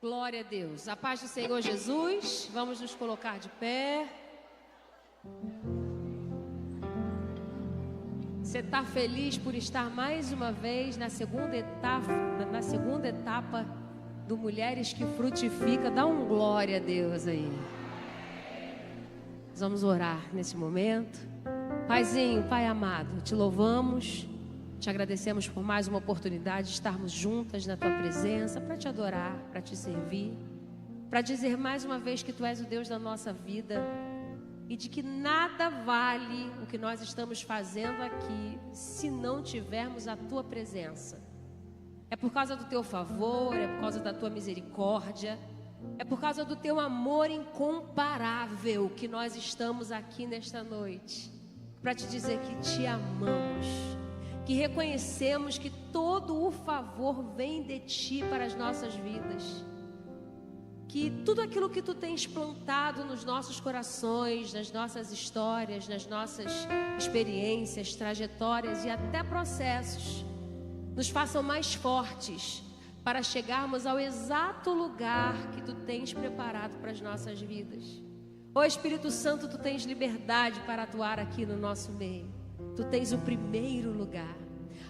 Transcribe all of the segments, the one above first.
Glória a Deus. A paz do Senhor Jesus. Vamos nos colocar de pé. Você está feliz por estar mais uma vez na segunda etapa do Mulheres que Frutifica? Dá um glória a Deus aí. Nós vamos orar nesse momento. Paizinho, Pai amado, te louvamos, te agradecemos por mais uma oportunidade de estarmos juntas na Tua presença, para te adorar, para te servir, para dizer mais uma vez que Tu és o Deus da nossa vida e de que nada vale o que nós estamos fazendo aqui se não tivermos a Tua presença. É por causa do Teu favor, é por causa da Tua misericórdia, é por causa do Teu amor incomparável que nós estamos aqui nesta noite, para te dizer que te amamos, que reconhecemos que todo o favor vem de Ti para as nossas vidas, que tudo aquilo que Tu tens plantado nos nossos corações, nas nossas histórias, nas nossas experiências, trajetórias e até processos, nos façam mais fortes para chegarmos ao exato lugar que Tu tens preparado para as nossas vidas. Ó Espírito Santo, Tu tens liberdade para atuar aqui no nosso meio. Tu tens o primeiro lugar.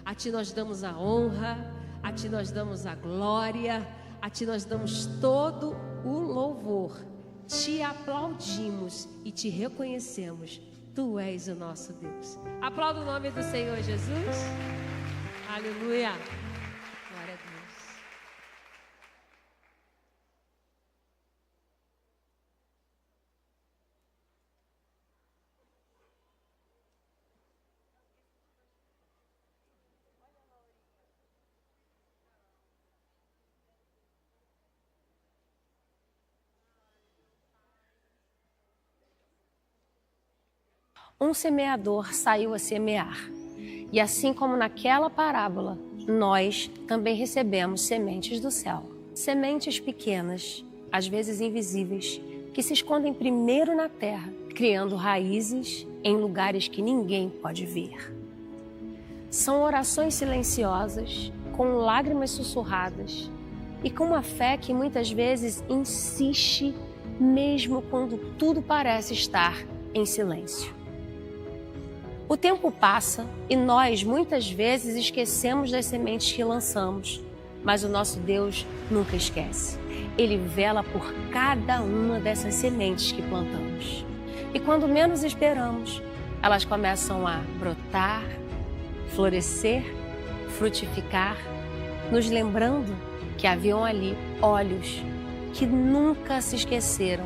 A Ti nós damos a honra, a Ti nós damos a glória, a Ti nós damos todo o louvor. Te aplaudimos e Te reconhecemos. Tu és o nosso Deus. Aplauda o nome do Senhor Jesus. Aleluia. Glória a Deus. Um semeador saiu a semear, e assim como naquela parábola, nós também recebemos sementes do céu. Sementes pequenas, às vezes invisíveis, que se escondem primeiro na terra, criando raízes em lugares que ninguém pode ver. São orações silenciosas, com lágrimas sussurradas e com uma fé que muitas vezes insiste mesmo quando tudo parece estar em silêncio. O tempo passa e nós muitas vezes esquecemos das sementes que lançamos, mas o nosso Deus nunca esquece. Ele vela por cada uma dessas sementes que plantamos. E quando menos esperamos, elas começam a brotar, florescer, frutificar, nos lembrando que haviam ali olhos que nunca se esqueceram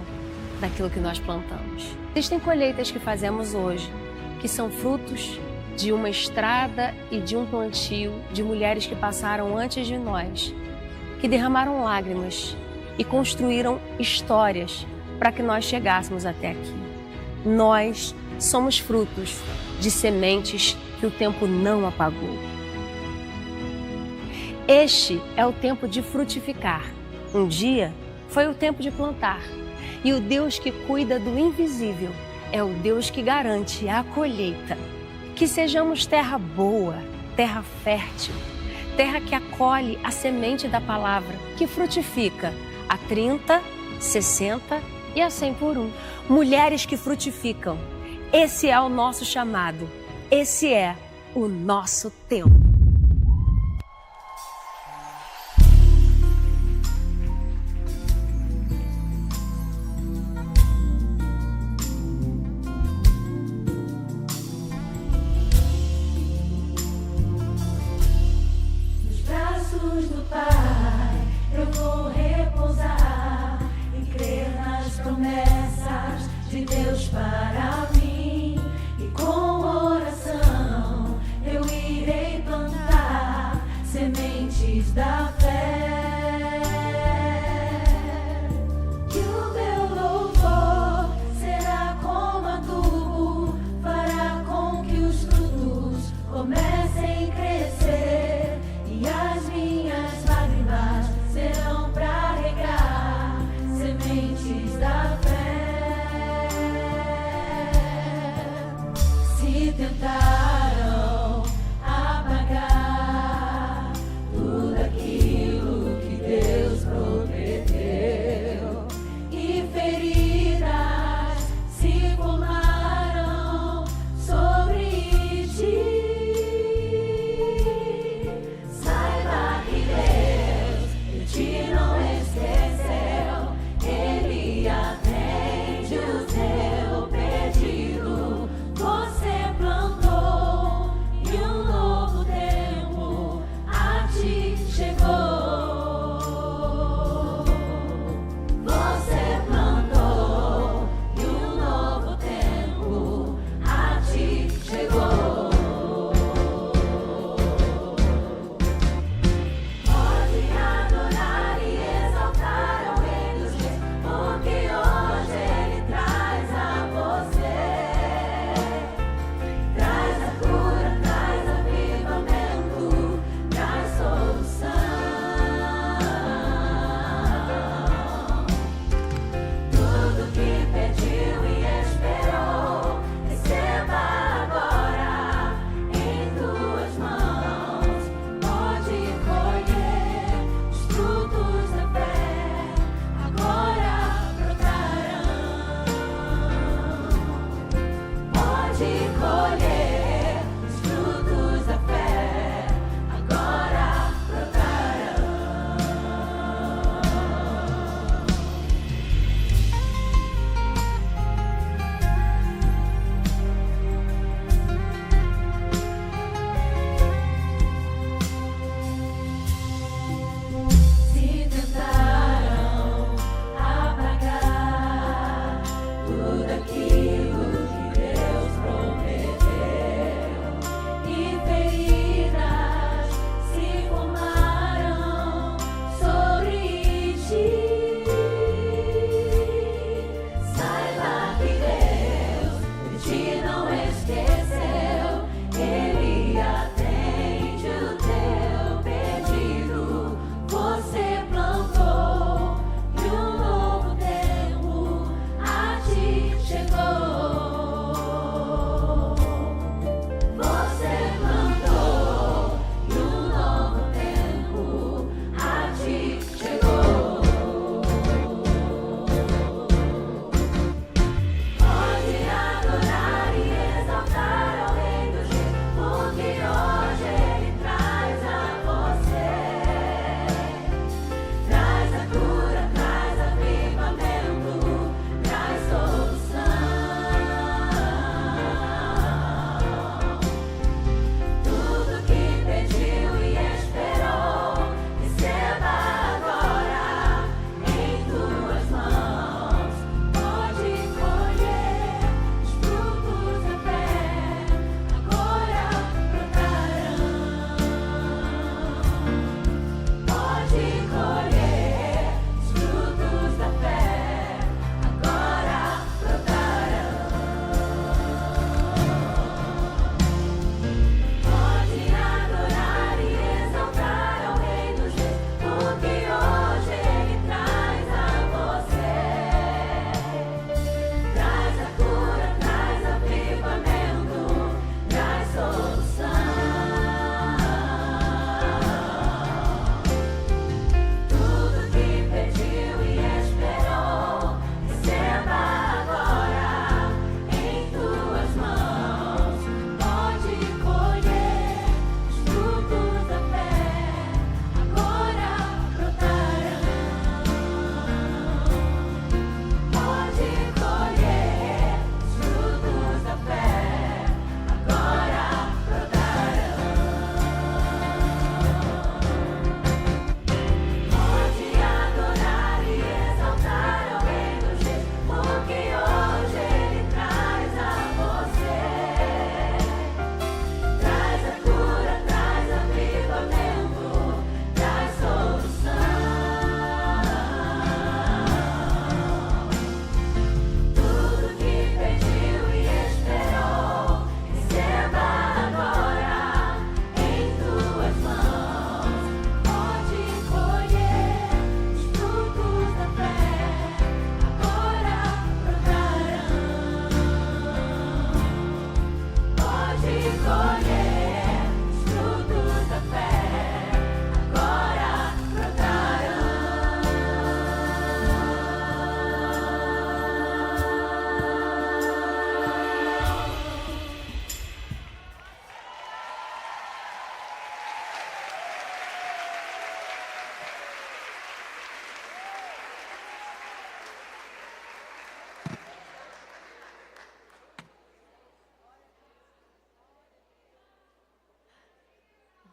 daquilo que nós plantamos. Existem colheitas que fazemos hoje, que são frutos de uma estrada e de um plantio de mulheres que passaram antes de nós, que derramaram lágrimas e construíram histórias para que nós chegássemos até aqui. Nós somos frutos de sementes que o tempo não apagou. Este é o tempo de frutificar. Um dia foi o tempo de plantar. E o Deus que cuida do invisível é o Deus que garante a colheita. Que sejamos terra boa, terra fértil, terra que acolhe a semente da palavra, que frutifica a 30, 60 e a 100 por 1. Mulheres que frutificam. Esse é o nosso chamado. Esse é o nosso tempo. De Deus para mim, e com oração eu irei plantar.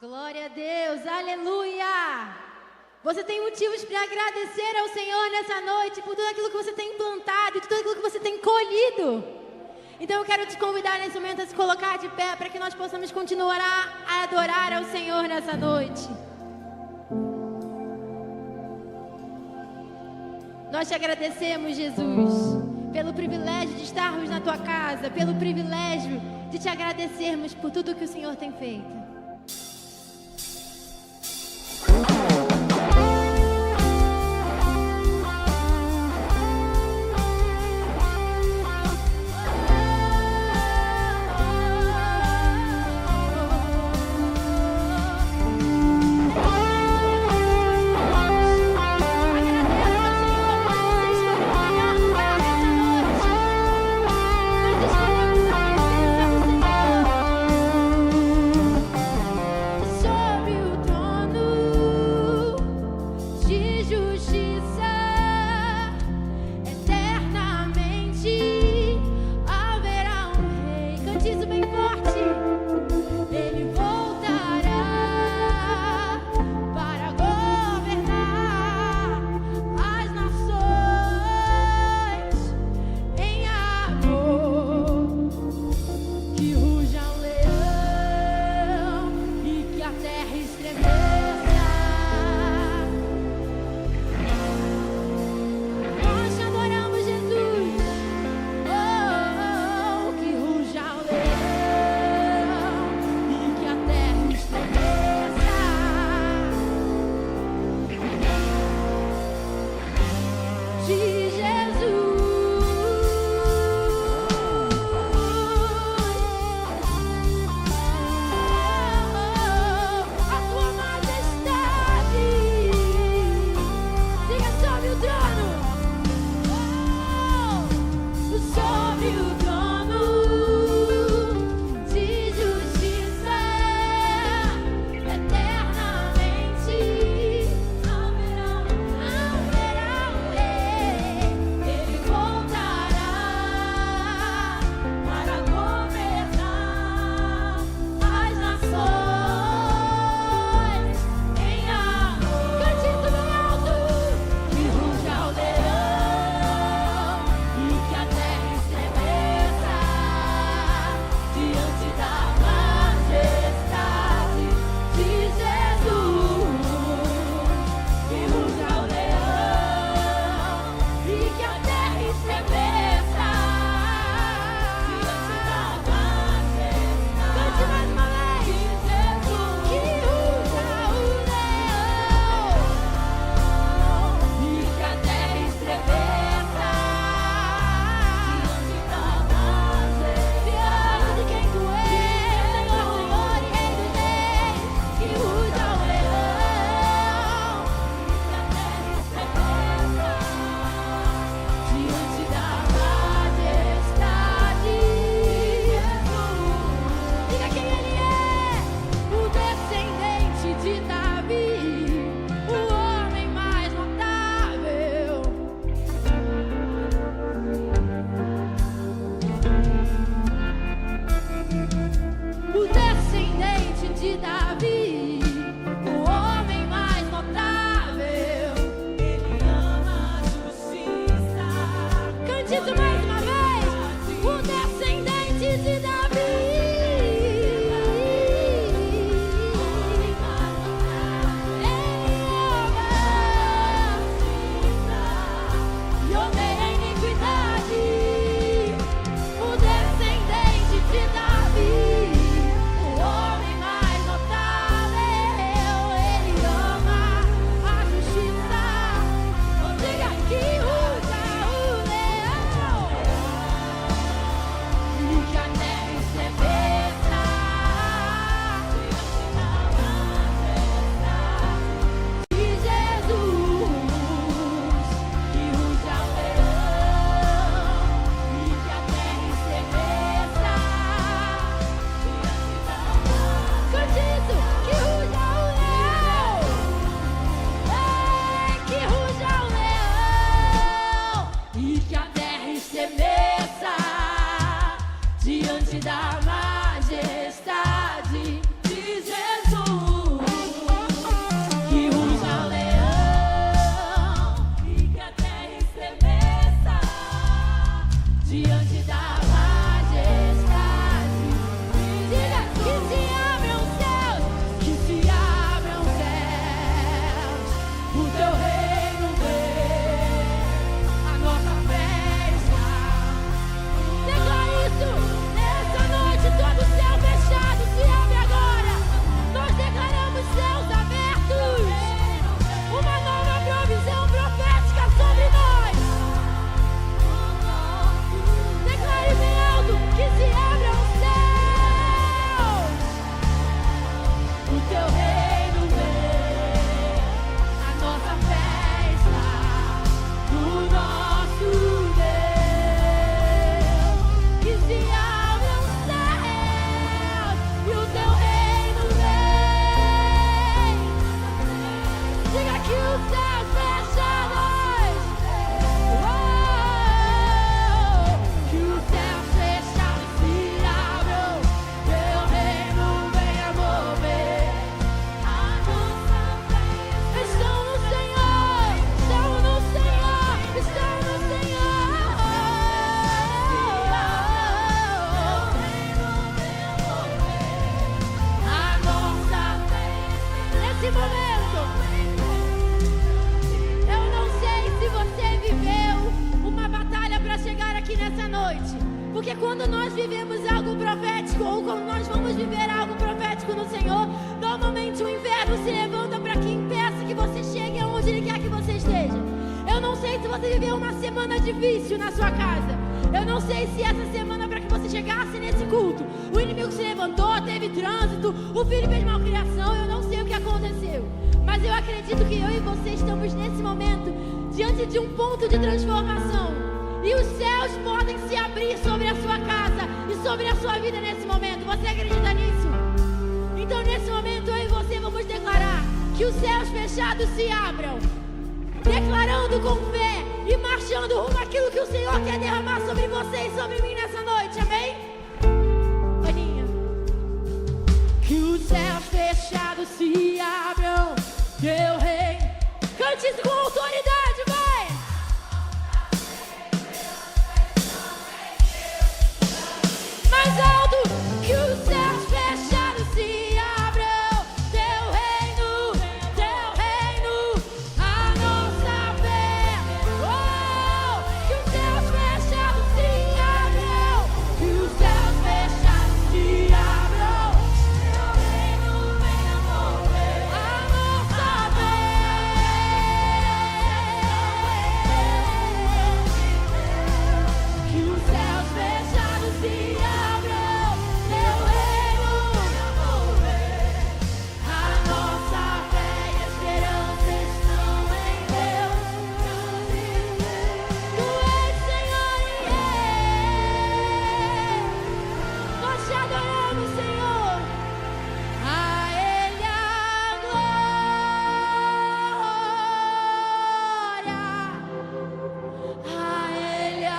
Glória a Deus, aleluia! Você tem motivos para agradecer ao Senhor nessa noite por tudo aquilo que você tem plantado e tudo aquilo que você tem colhido. Então eu quero te convidar nesse momento a se colocar de pé para que nós possamos continuar a adorar ao Senhor nessa noite. Nós te agradecemos, Jesus, pelo privilégio de estarmos na tua casa, pelo privilégio de te agradecermos por tudo que o Senhor tem feito. Porque quando nós vivemos algo profético, ou quando nós vamos viver algo profético no Senhor, normalmente o inverno se levanta para que impeça que você chegue aonde Ele quer que você esteja. Eu não sei se você viveu uma semana difícil na sua casa. Eu não sei se essa semana, para que você chegasse nesse culto, o inimigo se levantou, teve trânsito, o filho fez malcriação, eu não sei o que aconteceu. Mas eu acredito que eu e você estamos nesse momento diante de um ponto de transformação. E os céus podem se abrir sobre a sua casa e sobre a sua vida nesse momento. Você acredita nisso? Então nesse momento eu e você vamos declarar que os céus fechados se abram, declarando com fé e marchando rumo àquilo que o Senhor quer derramar sobre você e sobre mim nessa noite, amém? Aninha. Que os céus fechados se abram, teu reino. Cante isso com autoridade, vai! Mais alto! Que os céus fechados se abram, teu reino, a nossa fé. Oh! Que os céus fechados se abram, que os céus fechados se abram, teu reino venha mover a nossa fé. Que os céus fechados se abram, teu reino venha mover a nossa fé e esperança estão em Deus. Tu és Senhor e Rei. Nós te adoramos, Senhor. A Ele a glória, a Ele a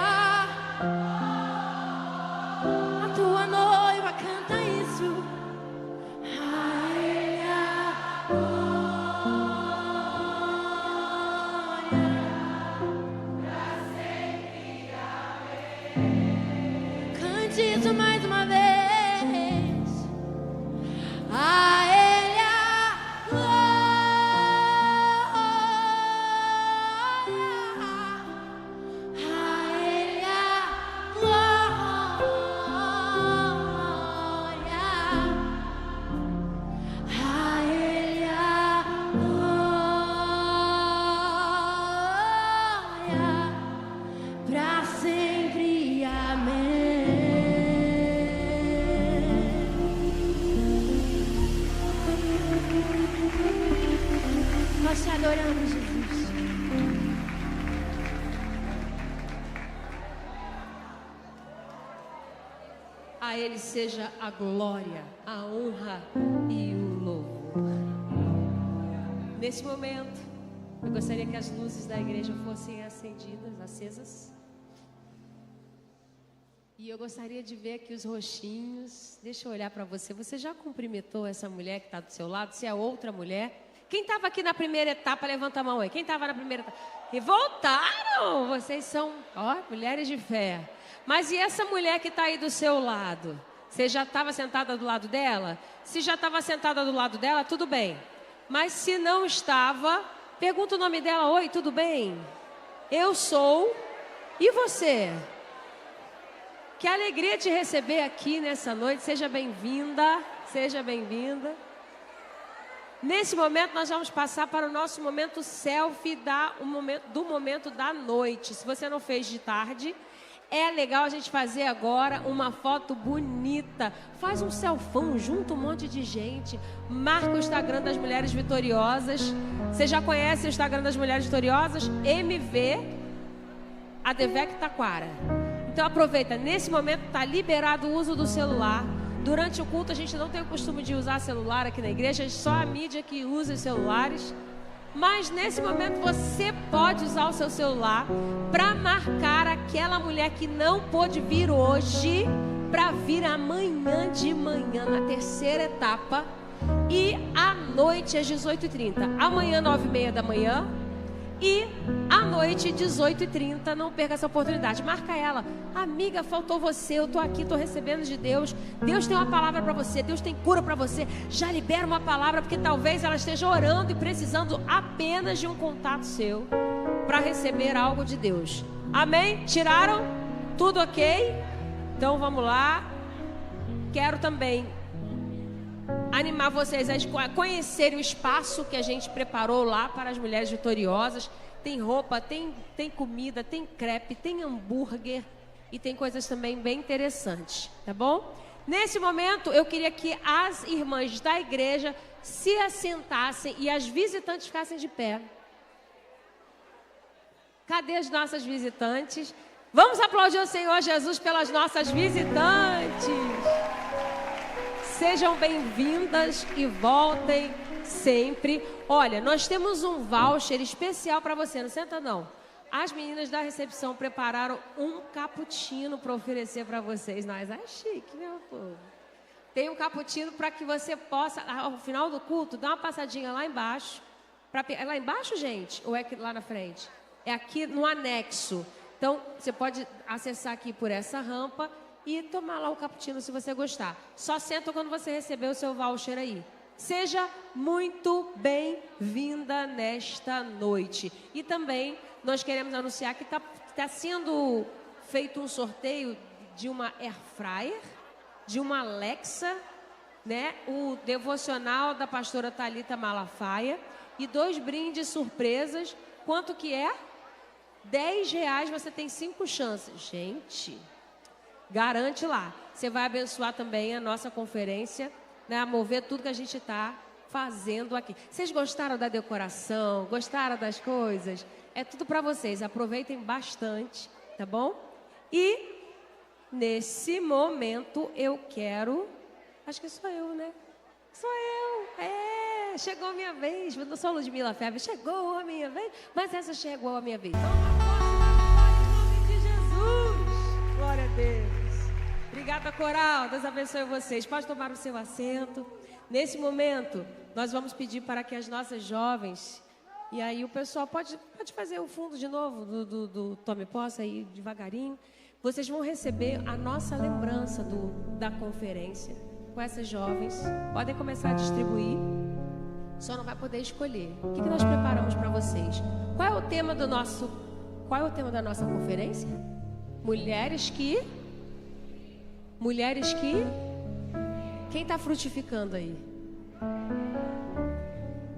tua noiva canta isso. A Ele a glória. Cante isso mais uma vez. A Ele a glória, a Ele a glória, a Ele a glória, pra sempre, amém. Nós te adoramos, Jesus. A Ele seja a glória, a honra e o louvor. Nesse momento, eu gostaria que as luzes da igreja fossem acendidas, acesas. E eu gostaria de ver aqui os roxinhos. Deixa eu olhar para você. Você já cumprimentou essa mulher que está do seu lado? Se é outra mulher. Quem estava aqui na primeira etapa, levanta a mão aí. Quem estava na primeira etapa? E voltaram! Vocês são, ó, mulheres de fé. Mas e essa mulher que está aí do seu lado? Você já estava sentada do lado dela? Se já estava sentada do lado dela, tudo bem. Mas se não estava, pergunta o nome dela. Oi, tudo bem? Eu sou. E você? Que alegria te receber aqui nessa noite. Seja bem-vinda. Seja bem-vinda. Nesse momento, nós vamos passar para o nosso momento selfie do momento da noite. Se você não fez de tarde, é legal a gente fazer agora uma foto bonita. Faz um selfão, junta um monte de gente. Marca o Instagram das Mulheres Vitoriosas. Você já conhece o Instagram das Mulheres Vitoriosas? MV Advec Taquara. Então aproveita, nesse momento está liberado o uso do celular. Durante o culto a gente não tem o costume de usar celular aqui na igreja, só a mídia que usa os celulares. Mas nesse momento você pode usar o seu celular para marcar aquela mulher que não pôde vir hoje, para vir amanhã de manhã, na terceira etapa. E à noite às 18h30. Amanhã 9h30 da manhã. E à noite, 18h30, não perca essa oportunidade. Marca ela. Amiga, faltou você, eu estou aqui, estou recebendo de Deus. Deus tem uma palavra para você, Deus tem cura para você. Já libera uma palavra, porque talvez ela esteja orando e precisando apenas de um contato seu para receber algo de Deus. Amém? Tiraram? Tudo ok? Então vamos lá. Quero também animar vocês a conhecerem o espaço que a gente preparou lá para as mulheres vitoriosas. Tem roupa, tem comida, tem crepe, tem hambúrguer e tem coisas também bem interessantes, tá bom? Nesse momento, eu queria que as irmãs da igreja se assentassem e as visitantes ficassem de pé. Cadê as nossas visitantes? Vamos aplaudir o Senhor Jesus pelas nossas visitantes. Sejam bem-vindas e voltem sempre. Olha, nós temos um voucher especial para você, não senta não. As meninas da recepção prepararam um cappuccino para oferecer para vocês. Nós é chique, meu povo. Tem um cappuccino para que você possa, ao final do culto, dar uma passadinha lá embaixo. É lá embaixo, gente? Ou é aqui, lá na frente? É aqui no anexo. Então, você pode acessar aqui por essa rampa e tomar lá o cappuccino se você gostar. Só senta quando você receber o seu voucher aí. Seja muito bem-vinda nesta noite. E também nós queremos anunciar que está sendo feito um sorteio de uma Air Fryer, de uma Alexa, né? O devocional da pastora Thalita Malafaia e 2 brindes surpresas. Quanto que é? R$10, você tem 5 chances. Gente, garante lá. Você vai abençoar também a nossa conferência, né? A mover tudo que a gente está fazendo aqui. Vocês gostaram da decoração? Gostaram das coisas? É tudo para vocês. Aproveitem bastante, tá bom? E nesse momento eu quero... Acho que sou eu, né? Sou eu. Chegou a minha vez. Eu não sou Ludmila Febre. Chegou a minha vez. Mas essa chegou a minha vez. Em nome de Jesus. Glória a Deus. Obrigada, coral. Deus abençoe vocês. Pode tomar o seu assento. Nesse momento, nós vamos pedir para que as nossas jovens... E aí o pessoal pode fazer o fundo de novo do Tome Posse aí devagarinho. Vocês vão receber a nossa lembrança da conferência com essas jovens. Podem começar a distribuir. Só não vai poder escolher. O que nós preparamos para vocês? Qual é o tema da nossa conferência? Mulheres que... Quem está frutificando aí?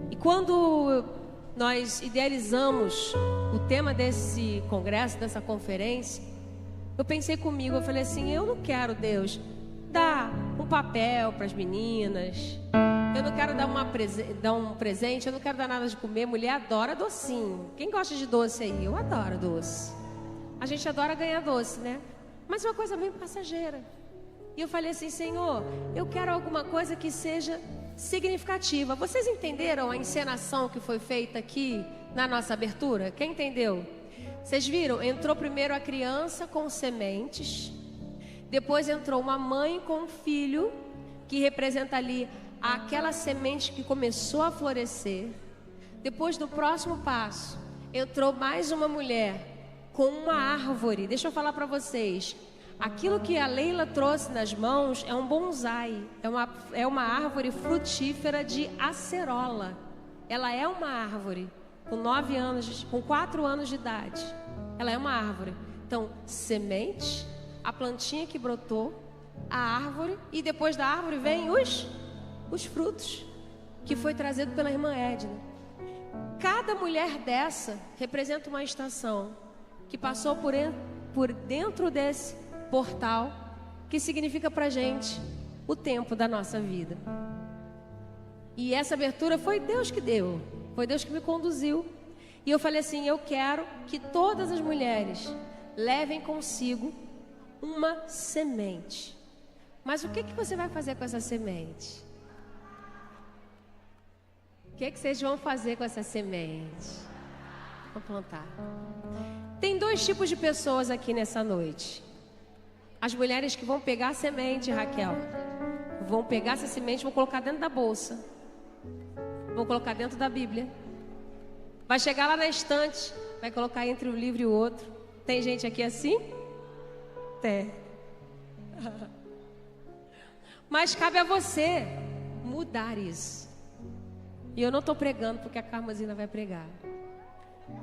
E quando nós idealizamos o tema desse congresso, dessa conferência, eu pensei comigo, eu falei assim, eu não quero, Deus, dar um papel para as meninas, eu não quero dar um presente, eu não quero dar nada de comer. Mulher adora docinho. Quem gosta de doce aí? Eu adoro doce. A gente adora ganhar doce, né? Mas é uma coisa bem passageira. E eu falei assim, Senhor, eu quero alguma coisa que seja significativa. Vocês entenderam a encenação que foi feita aqui na nossa abertura? Quem entendeu? Vocês viram? Entrou primeiro a criança com sementes, depois entrou uma mãe com um filho, que representa ali aquela semente que começou a florescer. Depois, no próximo passo, entrou mais uma mulher com uma árvore. Deixa eu falar para vocês. Aquilo que a Leila trouxe nas mãos é um bonsai, é uma árvore frutífera de acerola. Ela é uma árvore com 4 anos de idade. Ela é uma árvore. Então, semente, a plantinha que brotou, a árvore, e depois da árvore vem os frutos, que foi trazido pela irmã Edna. Cada mulher dessa representa uma estação que passou por dentro desse portal, que significa pra gente o tempo da nossa vida. E essa abertura foi Deus que deu, foi Deus que me conduziu. E eu falei assim, eu quero que todas as mulheres levem consigo uma semente. Mas o que você vai fazer com essa semente? O que vocês vão fazer com essa semente? Vou plantar. Tem 2 tipos de pessoas aqui nessa noite. As mulheres que vão pegar a semente, Raquel, vão pegar essa semente, vão colocar dentro da bolsa, vão colocar dentro da Bíblia, vai chegar lá na estante, vai colocar entre um livro e o outro. Tem gente aqui assim? Tem. Mas cabe a você mudar isso. E eu não estou pregando porque a Carmazina vai pregar.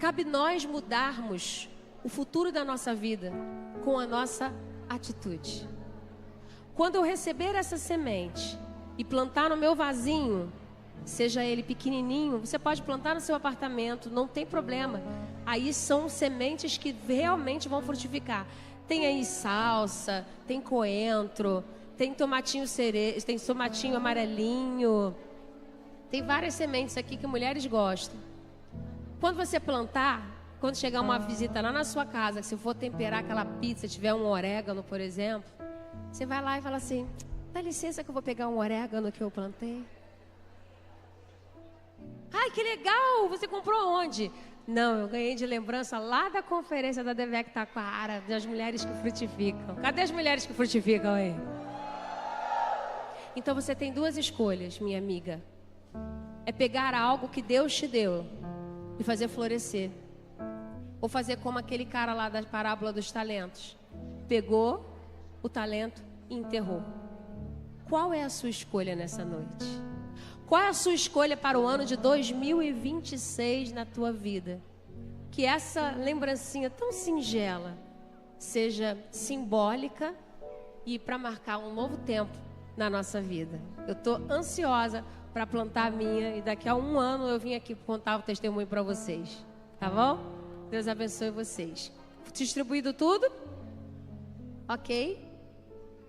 Cabe nós mudarmos o futuro da nossa vida com a nossa atitude. Quando eu receber essa semente e plantar no meu vasinho, seja ele pequenininho, você pode plantar no seu apartamento, não tem problema. Aí são sementes que realmente vão frutificar. Tem aí salsa, tem coentro, tem tomatinho cereja, tem tomatinho amarelinho. Tem várias sementes aqui que mulheres gostam. Quando você plantar, quando chegar uma visita lá na sua casa, se for temperar aquela pizza, tiver um orégano, por exemplo, você vai lá e fala assim: dá licença que eu vou pegar um orégano que eu plantei. Ai, que legal! Você comprou onde? Não, eu ganhei de lembrança lá da conferência da Devec Taquara, das mulheres que frutificam. Cadê as mulheres que frutificam aí? Então você tem duas escolhas, minha amiga. É pegar algo que Deus te deu e fazer florescer. Ou fazer como aquele cara lá da parábola dos talentos. Pegou o talento e enterrou. Qual é a sua escolha nessa noite? Qual é a sua escolha para o ano de 2026 na tua vida? Que essa lembrancinha tão singela seja simbólica e para marcar um novo tempo na nossa vida. Eu estou ansiosa para plantar a minha e daqui a um ano eu vim aqui contar o testemunho para vocês. Tá bom? Deus abençoe vocês. Distribuído tudo? Ok?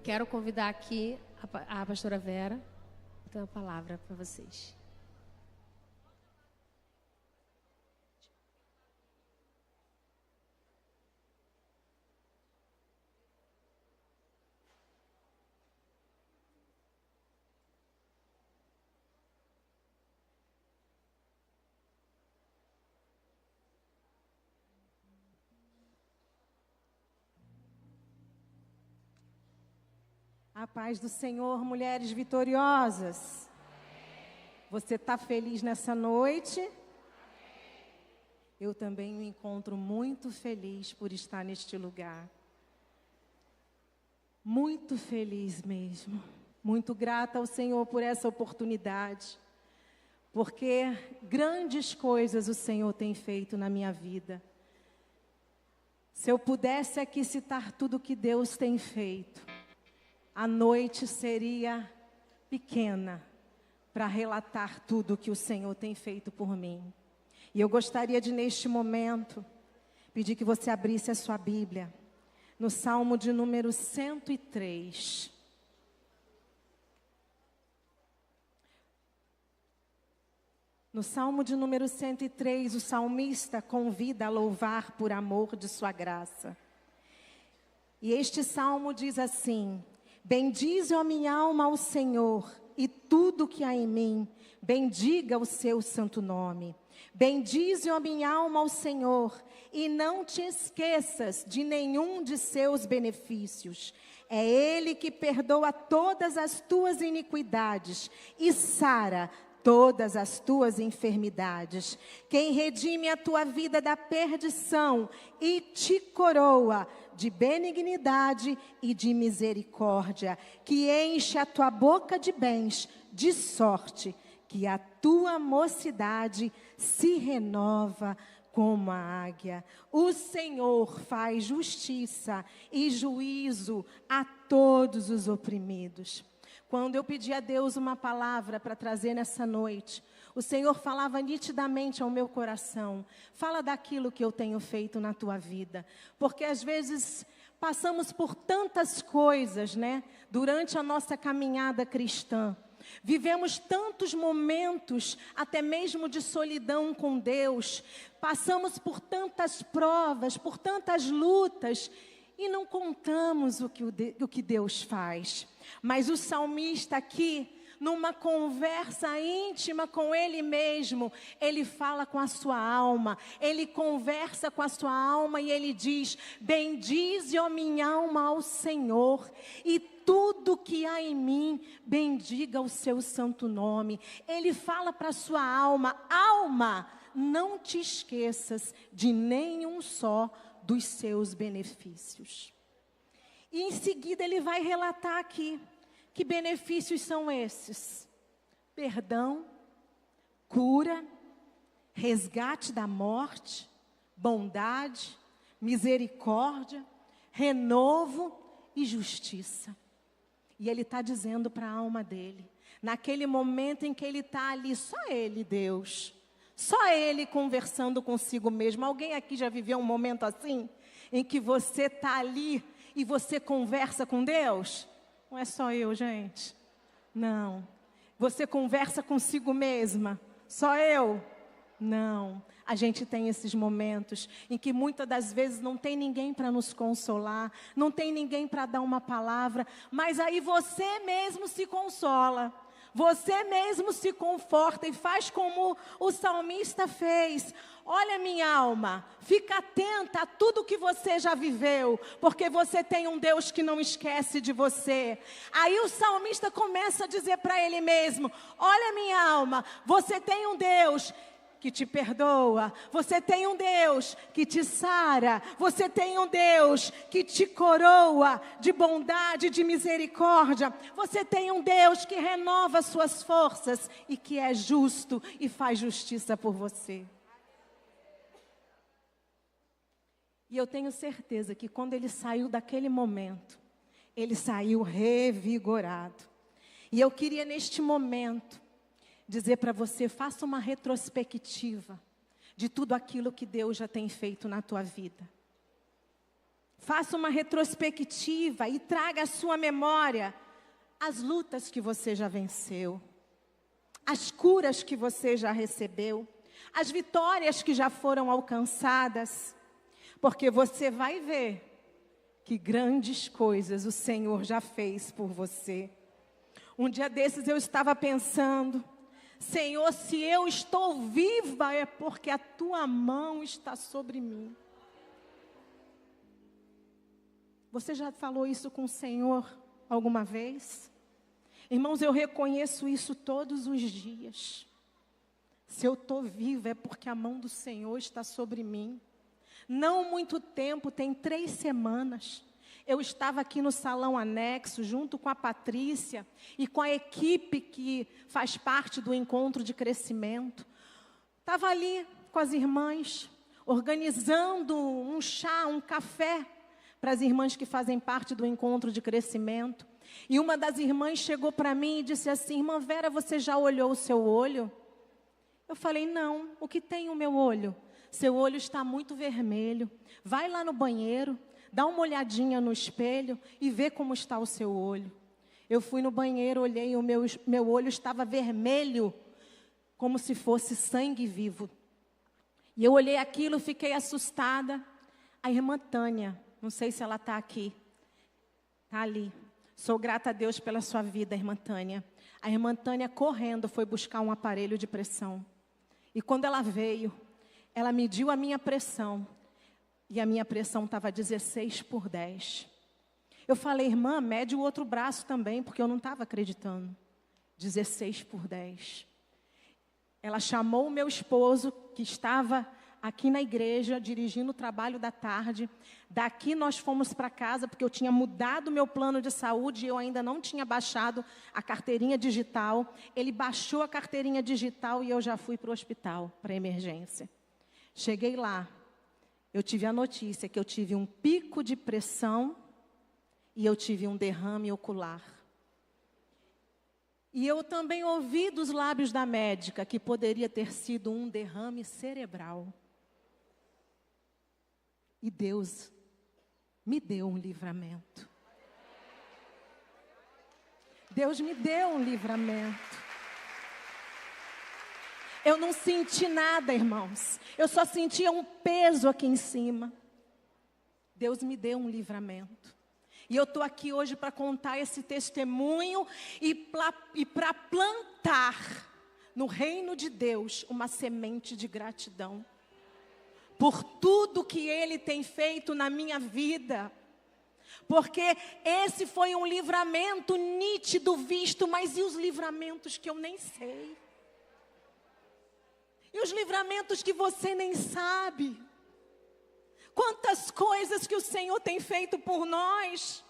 Quero convidar aqui a pastora Vera. Tem uma palavra para vocês. A paz do Senhor, mulheres vitoriosas. Você está feliz nessa noite? Eu também me encontro muito feliz por estar neste lugar. Muito feliz mesmo. Muito grata ao Senhor por essa oportunidade. Porque grandes coisas o Senhor tem feito na minha vida. Se eu pudesse aqui citar tudo que Deus tem feito, a noite seria pequena para relatar tudo que o Senhor tem feito por mim. E eu gostaria de, neste momento, pedir que você abrisse a sua Bíblia no Salmo de número 103. No Salmo de número 103, o salmista convida a louvar por amor de sua graça. E este salmo diz assim: bendize a minha alma ao Senhor, e tudo que há em mim, bendiga o seu santo nome. Bendize a minha alma ao Senhor, e não te esqueças de nenhum de seus benefícios. É Ele que perdoa todas as tuas iniquidades e sara todas as tuas enfermidades. Quem redime a tua vida da perdição e te coroa de benignidade e de misericórdia, que enche a tua boca de bens, de sorte que a tua mocidade se renova como a águia. O Senhor faz justiça e juízo a todos os oprimidos. Quando eu pedi a Deus uma palavra para trazer nessa noite, o Senhor falava nitidamente ao meu coração: fala daquilo que eu tenho feito na tua vida. Porque às vezes passamos por tantas coisas, né? Durante a nossa caminhada cristã. Vivemos tantos momentos, até mesmo de solidão com Deus. Passamos por tantas provas, por tantas lutas. E não contamos o que Deus faz. Mas o salmista aqui, numa conversa íntima com ele mesmo, ele fala com a sua alma, ele conversa com a sua alma e ele diz: bendize, ó minha alma, ao Senhor, e tudo que há em mim, bendiga o seu santo nome. Ele fala para a sua alma: alma, não te esqueças de nenhum só dos seus benefícios. E em seguida ele vai relatar aqui que benefícios são esses: perdão, cura, resgate da morte, bondade, misericórdia, renovo e justiça. E ele está dizendo para a alma dele, naquele momento em que ele está ali, só ele, Deus, só ele conversando consigo mesmo. Alguém aqui já viveu um momento assim, em que você está ali e você conversa com Deus? Não é só eu, gente. Não. Você conversa consigo mesma? Só eu? Não. A gente tem esses momentos em que muitas das vezes não tem ninguém para nos consolar, não tem ninguém para dar uma palavra, mas aí você mesmo se consola, você mesmo se conforta e faz como o salmista fez. Olha, minha alma, fica atenta a tudo que você já viveu, porque você tem um Deus que não esquece de você. Aí o salmista começa a dizer para ele mesmo: olha, minha alma, você tem um Deus que te perdoa, você tem um Deus que te sara, você tem um Deus que te coroa de bondade, de misericórdia, você tem um Deus que renova suas forças e que é justo e faz justiça por você. E eu tenho certeza que quando ele saiu daquele momento, ele saiu revigorado. E eu queria neste momento dizer para você, faça uma retrospectiva de tudo aquilo que Deus já tem feito na tua vida. Faça uma retrospectiva e traga à sua memória as lutas que você já venceu, as curas que você já recebeu, as vitórias que já foram alcançadas, porque você vai ver que grandes coisas o Senhor já fez por você. Um dia desses eu estava pensando: Senhor, se eu estou viva é porque a tua mão está sobre mim. Você já falou isso com o Senhor alguma vez? Irmãos, eu reconheço isso todos os dias. Se eu estou viva é porque a mão do Senhor está sobre mim. Não muito tempo, tem 3 semanas, eu estava aqui no salão anexo, junto com a Patrícia e com a equipe que faz parte do encontro de crescimento. Estava ali com as irmãs, organizando um chá, um café, para as irmãs que fazem parte do encontro de crescimento. E uma das irmãs chegou para mim e disse assim: irmã Vera, você já olhou o seu olho? Eu falei: não, o que tem o meu olho? Seu olho está muito vermelho. Vai lá no banheiro, dá uma olhadinha no espelho e vê como está o seu olho. Eu fui no banheiro, olhei e o meu olho estava vermelho, como se fosse sangue vivo. E eu olhei aquilo, fiquei assustada. A irmã Tânia, não sei se ela está aqui, está ali. Sou grata a Deus pela sua vida, irmã Tânia. A irmã Tânia, correndo, foi buscar um aparelho de pressão. E quando ela veio, ela mediu a minha pressão. E a minha pressão estava 16/10. Eu falei: irmã, mede o outro braço também, porque eu não estava acreditando. 16/10. Ela chamou o meu esposo, que estava aqui na igreja, dirigindo o trabalho da tarde. Daqui nós fomos para casa, porque eu tinha mudado o meu plano de saúde e eu ainda não tinha baixado a carteirinha digital. Ele baixou a carteirinha digital e eu já fui para o hospital, para a emergência. Cheguei lá, eu tive a notícia que eu tive um pico de pressão e eu tive um derrame ocular. E eu também ouvi dos lábios da médica que poderia ter sido um derrame cerebral. E Deus me deu um livramento. Deus me deu um livramento. Eu não senti nada, irmãos. Eu só sentia um peso aqui em cima. Deus me deu um livramento. E eu estou aqui hoje para contar esse testemunho e para plantar no reino de Deus uma semente de gratidão. Por tudo que Ele tem feito na minha vida. Porque esse foi um livramento nítido, visto, mas e os livramentos que eu nem sei? E os livramentos que você nem sabe? Quantas coisas que o Senhor tem feito por nós,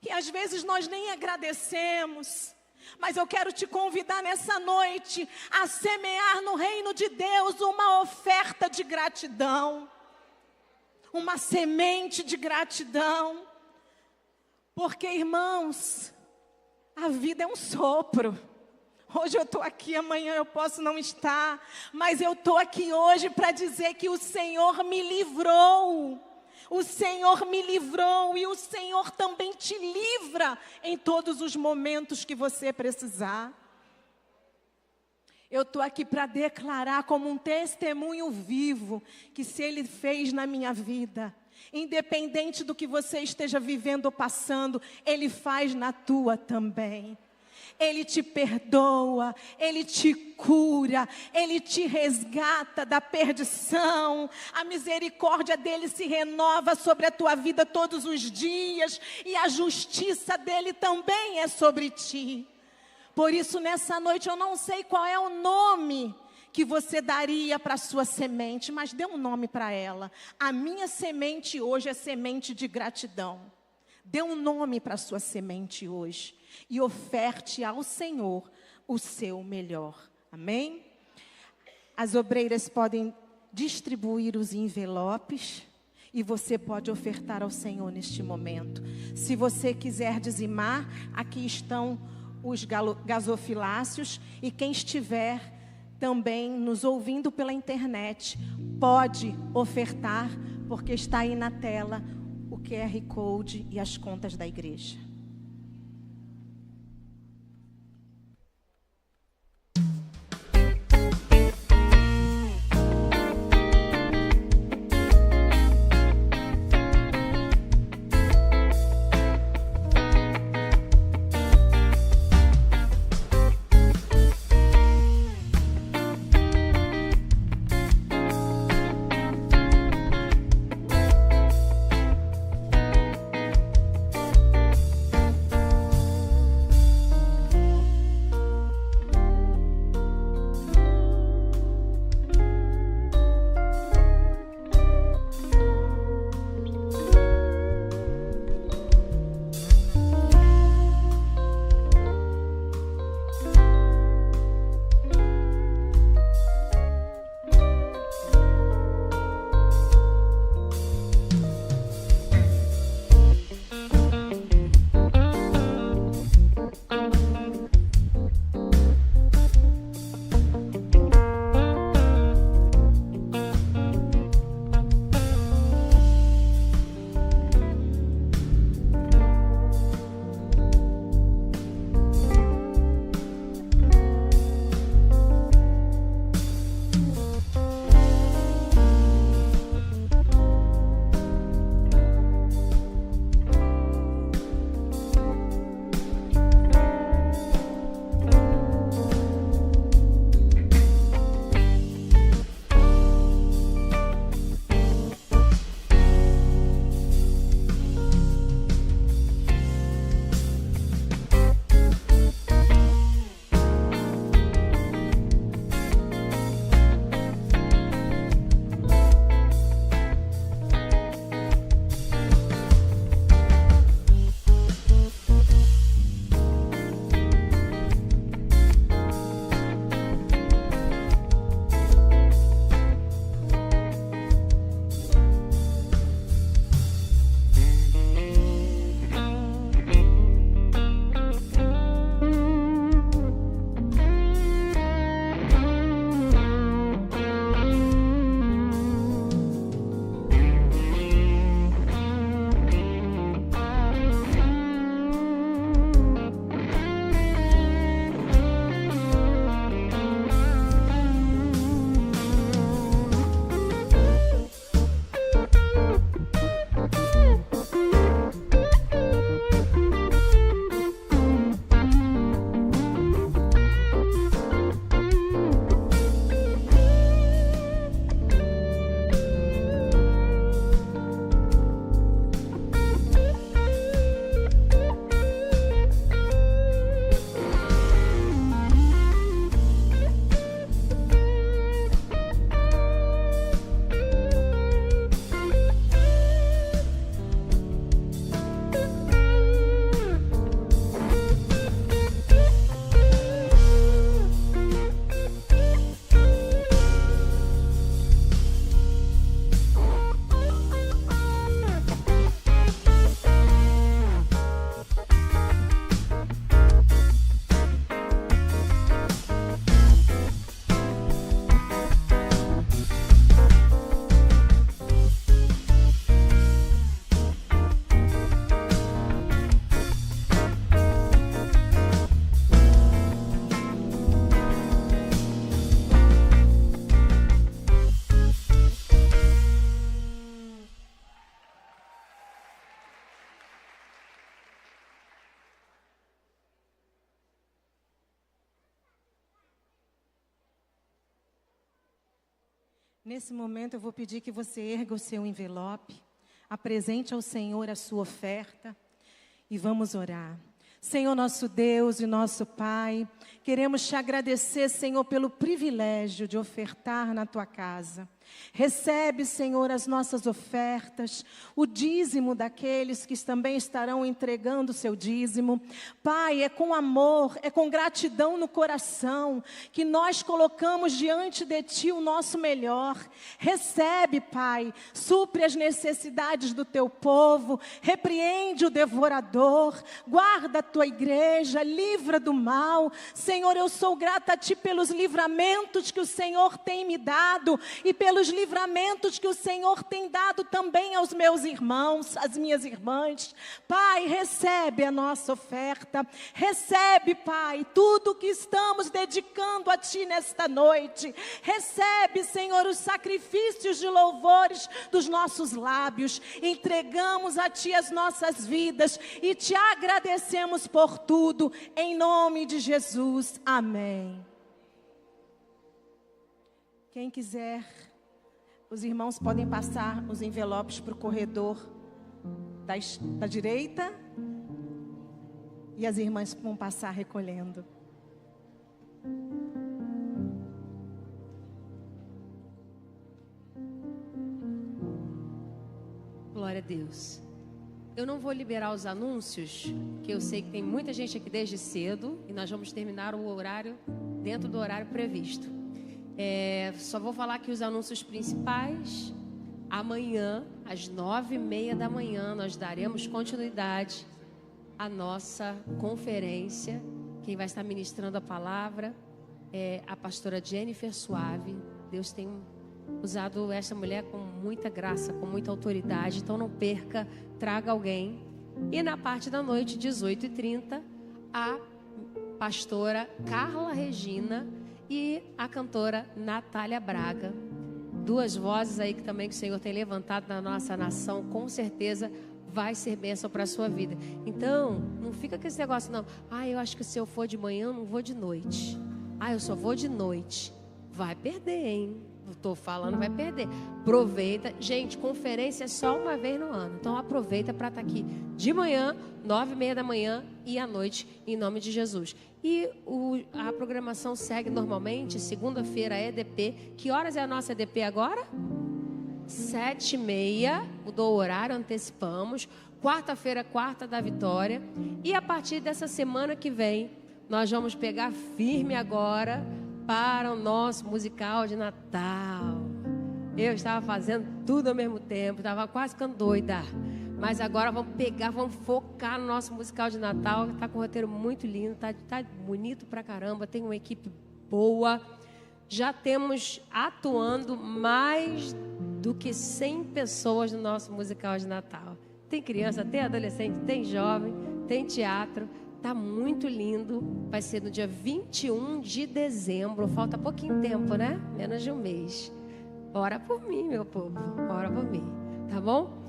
e às vezes nós nem agradecemos. Mas eu quero te convidar nessa noite a semear no reino de Deus uma oferta de gratidão. Uma semente de gratidão. Porque, irmãos, a vida é um sopro. Hoje eu estou aqui, amanhã eu posso não estar, mas eu estou aqui hoje para dizer que o Senhor me livrou. O Senhor me livrou e o Senhor também te livra em todos os momentos que você precisar. Eu estou aqui para declarar como um testemunho vivo que se Ele fez na minha vida, independente do que você esteja vivendo ou passando, Ele faz na tua também. Ele te perdoa, Ele te cura, Ele te resgata da perdição. A misericórdia dEle se renova sobre a tua vida todos os dias e a justiça dEle também é sobre ti. Por isso, nessa noite, eu não sei qual é o nome que você daria para a sua semente, mas dê um nome para ela. A minha semente hoje é semente de gratidão. Dê um nome para a sua semente hoje e oferte ao Senhor o seu melhor. Amém? As obreiras podem distribuir os envelopes e você pode ofertar ao Senhor neste momento. Se você quiser dizimar, aqui estão os gasofiláceos, e quem estiver também nos ouvindo pela internet, pode ofertar, porque está aí na tela o QR Code e as contas da igreja. Nesse momento eu vou pedir que você erga o seu envelope, apresente ao Senhor a sua oferta e vamos orar. Senhor nosso Deus e nosso Pai, queremos te agradecer, Senhor, pelo privilégio de ofertar na tua casa. Recebe, Senhor, as nossas ofertas, o dízimo daqueles que também estarão entregando o seu dízimo. Pai, é com amor, é com gratidão no coração que nós colocamos diante de Ti o nosso melhor. Recebe, Pai, supre as necessidades do Teu povo, repreende o devorador, guarda a Tua igreja, livra do mal. Senhor, eu sou grata a Ti pelos livramentos que o Senhor tem me dado e pelos livramentos que o Senhor tem dado também aos meus irmãos, às minhas irmãs. Pai, recebe a nossa oferta, recebe, Pai, tudo que estamos dedicando a Ti nesta noite. Recebe, Senhor, os sacrifícios de louvores dos nossos lábios. Entregamos a Ti as nossas vidas e Te agradecemos por tudo, em nome de Jesus. Amém. Quem quiser, os irmãos podem passar os envelopes para o corredor da direita e as irmãs vão passar recolhendo. Glória a Deus. Eu não vou liberar os anúncios, que eu sei que tem muita gente aqui desde cedo e nós vamos terminar o horário dentro do horário previsto. Só vou falar aqui os anúncios principais. Amanhã, às 9h30 da manhã, nós daremos continuidade à nossa conferência. Quem vai estar ministrando a palavra é a pastora Jennifer Suave. Deus tem usado essa mulher com muita graça, com muita autoridade. Então não perca, traga alguém. E na parte da noite, 18h30, a pastora Carla Regina e a cantora Natália Braga. Duas vozes aí que também que o Senhor tem levantado na nossa nação, com certeza vai ser bênção para a sua vida. Então, não fica com esse negócio não. Eu acho que se eu for de manhã, eu não vou de noite. Eu só vou de noite. Vai perder, hein? Estou falando, vai perder. Aproveita. Gente, conferência é só uma vez no ano. Então aproveita para estar aqui de manhã, 9h30 da manhã e à noite, em nome de Jesus. E a programação segue normalmente. Segunda-feira é EDP. Que horas é a nossa EDP agora? 7h30. Mudou o horário, antecipamos. Quarta-feira, quarta da vitória. E a partir dessa semana que vem, nós vamos pegar firme agora para o nosso musical de Natal. Eu estava fazendo tudo ao mesmo tempo, estava quase ficando doida. Mas agora vamos pegar, vamos focar no nosso musical de Natal. Está com um roteiro muito lindo, está bonito pra caramba, tem uma equipe boa. Já temos atuando mais do que 100 pessoas no nosso musical de Natal. Tem criança, tem adolescente, tem jovem, tem teatro. Está muito lindo. Vai ser no dia 21 de dezembro. Falta pouquinho tempo, né? Menos de um mês. Ora por mim, meu povo. Ora por mim. Tá bom?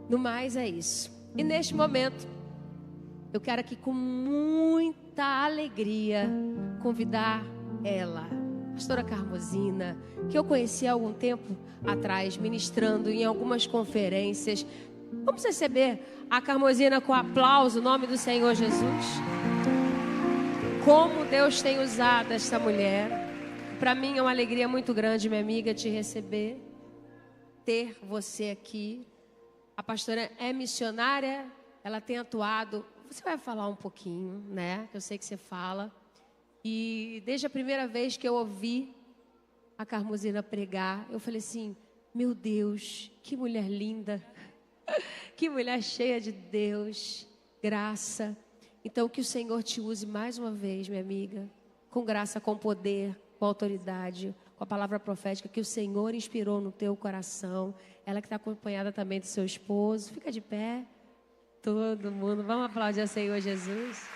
No mais é isso. E neste momento, eu quero aqui com muita alegria convidar ela, pastora Carmosina, que eu conheci há algum tempo atrás, ministrando em algumas conferências. Vamos receber a Carmosina com aplauso, em nome do Senhor Jesus. Como Deus tem usado essa mulher. Para mim é uma alegria muito grande, minha amiga, te receber, ter você aqui. A pastora é missionária, ela tem atuado. Você vai falar um pouquinho, né? Eu sei que você fala. E desde a primeira vez que eu ouvi a Carmosina pregar, eu falei assim, meu Deus, que mulher linda. Que mulher cheia de Deus, graça. Então que o Senhor te use mais uma vez, minha amiga, com graça, com poder, com autoridade, com a palavra profética que o Senhor inspirou no teu coração. Ela que está acompanhada também do seu esposo. Fica de pé, todo mundo. Vamos aplaudir ao Senhor Jesus.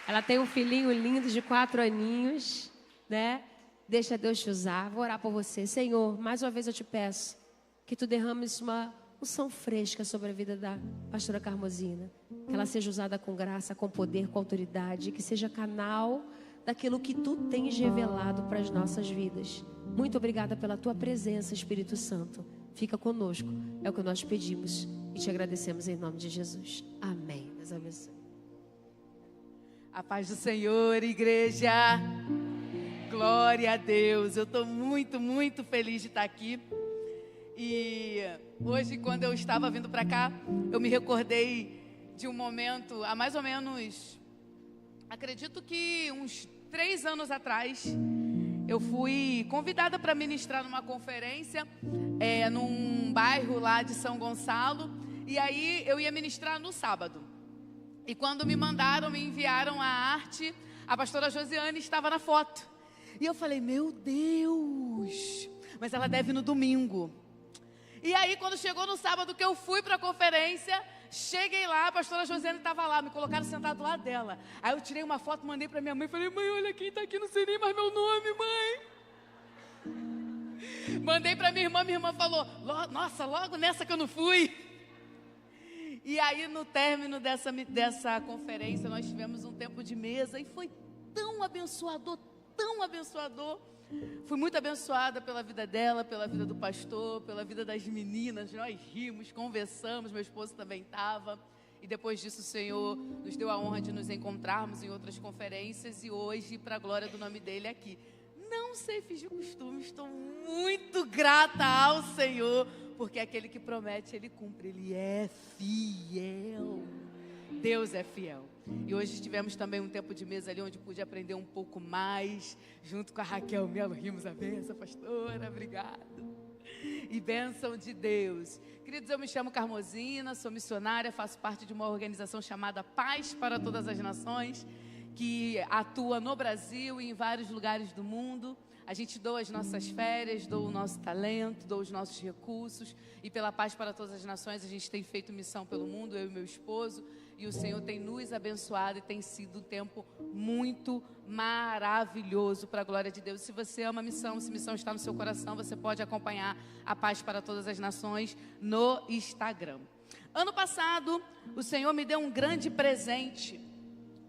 Ela tem um filhinho lindo de 4 aninhos, né? Deixa Deus te usar. Vou orar por você. Senhor, mais uma vez eu te peço que tu derrames uma unção fresca sobre a vida da pastora Carmosina. Que ela seja usada com graça, com poder, com autoridade. Que seja canal daquilo que tu tens revelado para as nossas vidas. Muito obrigada pela tua presença, Espírito Santo. Fica conosco, é o que nós pedimos e te agradecemos em nome de Jesus. Amém. Deus abençoe. A paz do Senhor, igreja. Glória a Deus. Eu estou muito, muito feliz de estar aqui. E hoje, quando eu estava vindo para cá, eu me recordei de um momento, há mais ou menos, acredito que uns 3 anos atrás, eu fui convidada para ministrar numa conferência, num bairro lá de São Gonçalo. E aí eu ia ministrar no sábado. E quando me enviaram a arte, a pastora Josiane estava na foto. E eu falei, meu Deus, mas ela deve ir no domingo. E aí, quando chegou no sábado que eu fui para a conferência, cheguei lá, a pastora Josiane estava lá, me colocaram sentado do lado dela. Aí eu tirei uma foto, mandei para minha mãe, falei, mãe, olha quem está aqui, não sei nem mais meu nome, mãe. Mandei para minha irmã falou, nossa, logo nessa que eu não fui. E aí, no término dessa conferência, nós tivemos um tempo de mesa e foi tão abençoador, tão abençoador. Fui muito abençoada pela vida dela, pela vida do pastor, pela vida das meninas. Nós rimos, conversamos, meu esposo também estava. E depois disso o Senhor nos deu a honra de nos encontrarmos em outras conferências. E hoje, para a glória do nome dele, aqui. Não sei fingir costume, estou muito grata ao Senhor, porque aquele que promete, ele cumpre, ele é fiel. Deus é fiel. E hoje tivemos também um tempo de mesa ali onde pude aprender um pouco mais, junto com a Raquel Melo, rimos a benção, pastora, obrigado. E bênção de Deus. Queridos, eu me chamo Carmosina, sou missionária, faço parte de uma organização chamada Paz para Todas as Nações, que atua no Brasil e em vários lugares do mundo. A gente doa as nossas férias, doa o nosso talento, doa os nossos recursos. E pela Paz para Todas as Nações, a gente tem feito missão pelo mundo, eu e meu esposo. E o Senhor tem nos abençoado e tem sido um tempo muito maravilhoso para a glória de Deus. Se você ama a missão, se a missão está no seu coração, você pode acompanhar a Paz para Todas as Nações no Instagram. Ano passado, o Senhor me deu um grande presente,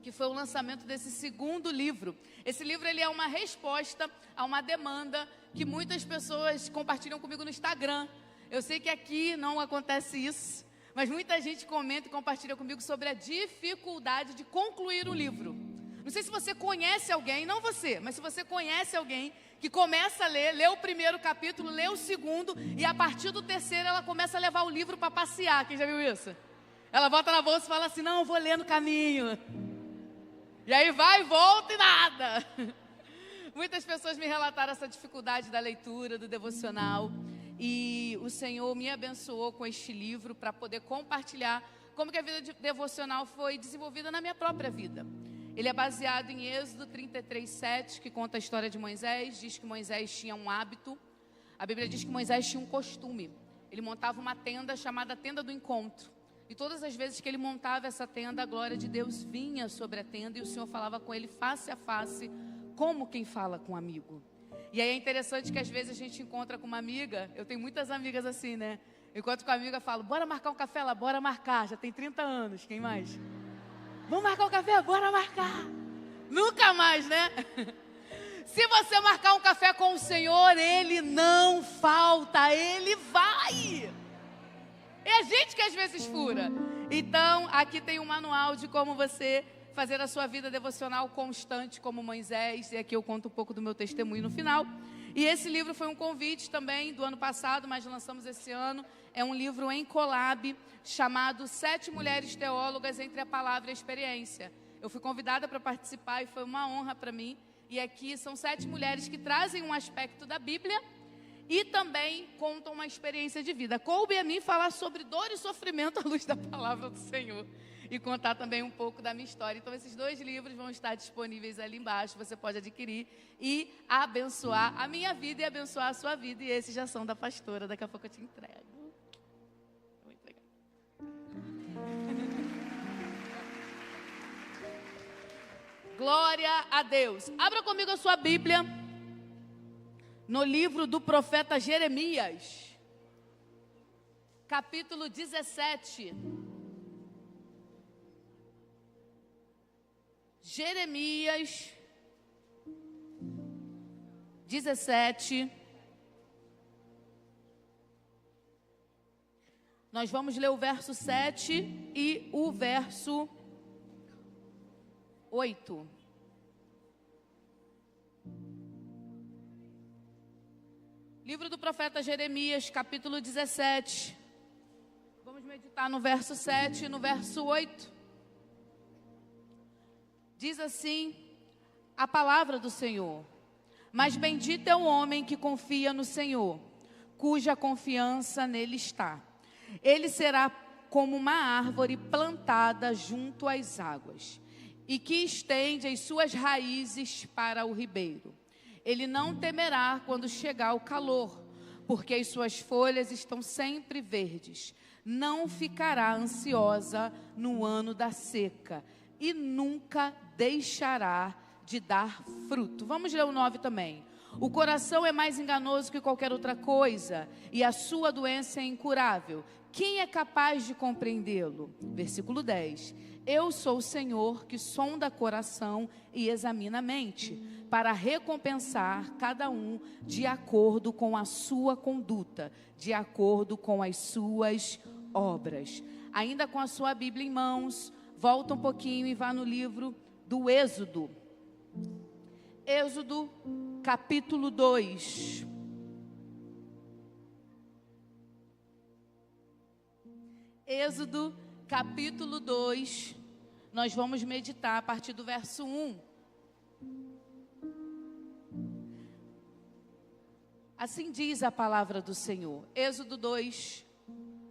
que foi o lançamento desse segundo livro. Esse livro ele é uma resposta a uma demanda que muitas pessoas compartilham comigo no Instagram. Eu sei que aqui não acontece isso, mas muita gente comenta e compartilha comigo sobre a dificuldade de concluir o livro. Não sei se você conhece alguém, não você, mas se você conhece alguém que começa a ler, lê o primeiro capítulo, lê o segundo, e a partir do terceiro ela começa a levar o livro para passear. Quem já viu isso? Ela bota na bolsa e fala assim, não, eu vou ler no caminho. E aí vai, volta e nada. Muitas pessoas me relataram essa dificuldade da leitura, do devocional. E o Senhor me abençoou com este livro para poder compartilhar como que a vida devocional foi desenvolvida na minha própria vida. Ele é baseado em Êxodo 33:7, que conta a história de Moisés. Diz que Moisés tinha um hábito. A Bíblia diz que Moisés tinha um costume. Ele montava uma tenda chamada Tenda do Encontro. E todas as vezes que ele montava essa tenda, a glória de Deus vinha sobre a tenda e o Senhor falava com ele face a face, como quem fala com um amigo. E aí é interessante que às vezes a gente encontra com uma amiga, eu tenho muitas amigas assim, né? Eu encontro com a amiga e falo, bora marcar um café? Ela, bora marcar, já tem 30 anos, quem mais? Vamos marcar um café? Bora marcar! Nunca mais, né? Se você marcar um café com o Senhor, Ele não falta, Ele vai! É a gente que às vezes fura. Então, aqui tem um manual de como você fazer a sua vida devocional constante como Moisés. E aqui eu conto um pouco do meu testemunho no final. E esse livro foi um convite também do ano passado, mas lançamos esse ano. É um livro em collab chamado 7 Mulheres Teólogas entre a Palavra e a Experiência. Eu fui convidada para participar e foi uma honra para mim. E aqui são 7 mulheres que trazem um aspecto da Bíblia e também contam uma experiência de vida. Coube a mim falar sobre dor e sofrimento à luz da palavra do Senhor e contar também um pouco da minha história. Então, esses 2 livros vão estar disponíveis ali embaixo, você pode adquirir e abençoar a minha vida e abençoar a sua vida. E esses já são da pastora, daqui a pouco eu te entrego. Vou entregar. Glória a Deus. Abra comigo a sua Bíblia no livro do profeta Jeremias, capítulo 17. Jeremias, 17. Nós vamos ler o verso 7 e o verso 8. Livro do profeta Jeremias, capítulo 17. Vamos meditar no verso 7 e no verso 8. Diz assim a palavra do Senhor: mas bendito é o homem que confia no Senhor, cuja confiança nele está. Ele será como uma árvore plantada junto às águas, e que estende as suas raízes para o ribeiro. Ele não temerá quando chegar o calor, porque as suas folhas estão sempre verdes. Não ficará ansiosa no ano da seca, e nunca deixará de dar fruto. Vamos ler o 9 também. O coração é mais enganoso que qualquer outra coisa, e a sua doença é incurável. Quem é capaz de compreendê-lo? Versículo 10. Eu sou o Senhor que sonda coração e examina a mente, para recompensar cada um de acordo com a sua conduta, de acordo com as suas obras. Ainda com a sua Bíblia em mãos, volta um pouquinho e vá no livro do Êxodo. Êxodo, capítulo 2. Êxodo, capítulo 2. Nós vamos meditar a partir do verso 1. Assim diz a palavra do Senhor. Êxodo 2,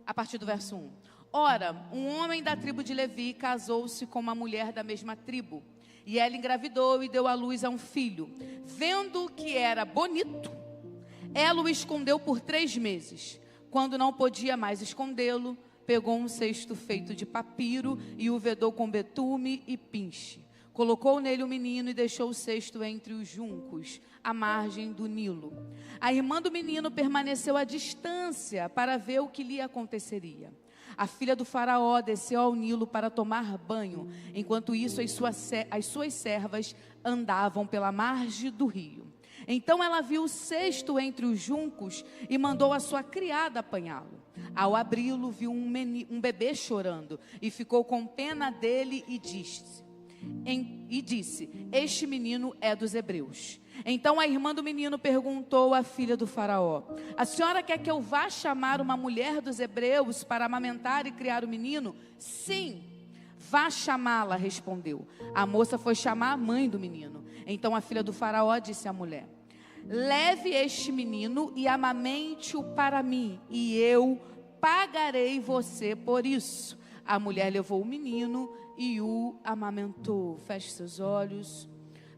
a partir do verso 1. Ora, um homem da tribo de Levi casou-se com uma mulher da mesma tribo. E ela engravidou e deu à luz a um filho. Vendo que era bonito, ela o escondeu por 3 meses. Quando não podia mais escondê-lo, pegou um cesto feito de papiro e o vedou com betume e pinche. Colocou nele o menino e deixou o cesto entre os juncos, à margem do Nilo. A irmã do menino permaneceu à distância para ver o que lhe aconteceria. A filha do faraó desceu ao Nilo para tomar banho. Enquanto isso, as suas servas andavam pela margem do rio. Então ela viu o cesto entre os juncos e mandou a sua criada apanhá-lo. Ao abri-lo, viu um bebê chorando e ficou com pena dele e disse: este menino é dos hebreus. Então a irmã do menino perguntou à filha do faraó: a senhora quer que eu vá chamar uma mulher dos hebreus para amamentar e criar o menino? Sim, vá chamá-la, respondeu. A moça foi chamar a mãe do menino. Então a filha do faraó disse à mulher: leve este menino e amamente-o para mim, e eu pagarei você por isso. A mulher levou o menino e o amamentou. Feche seus olhos.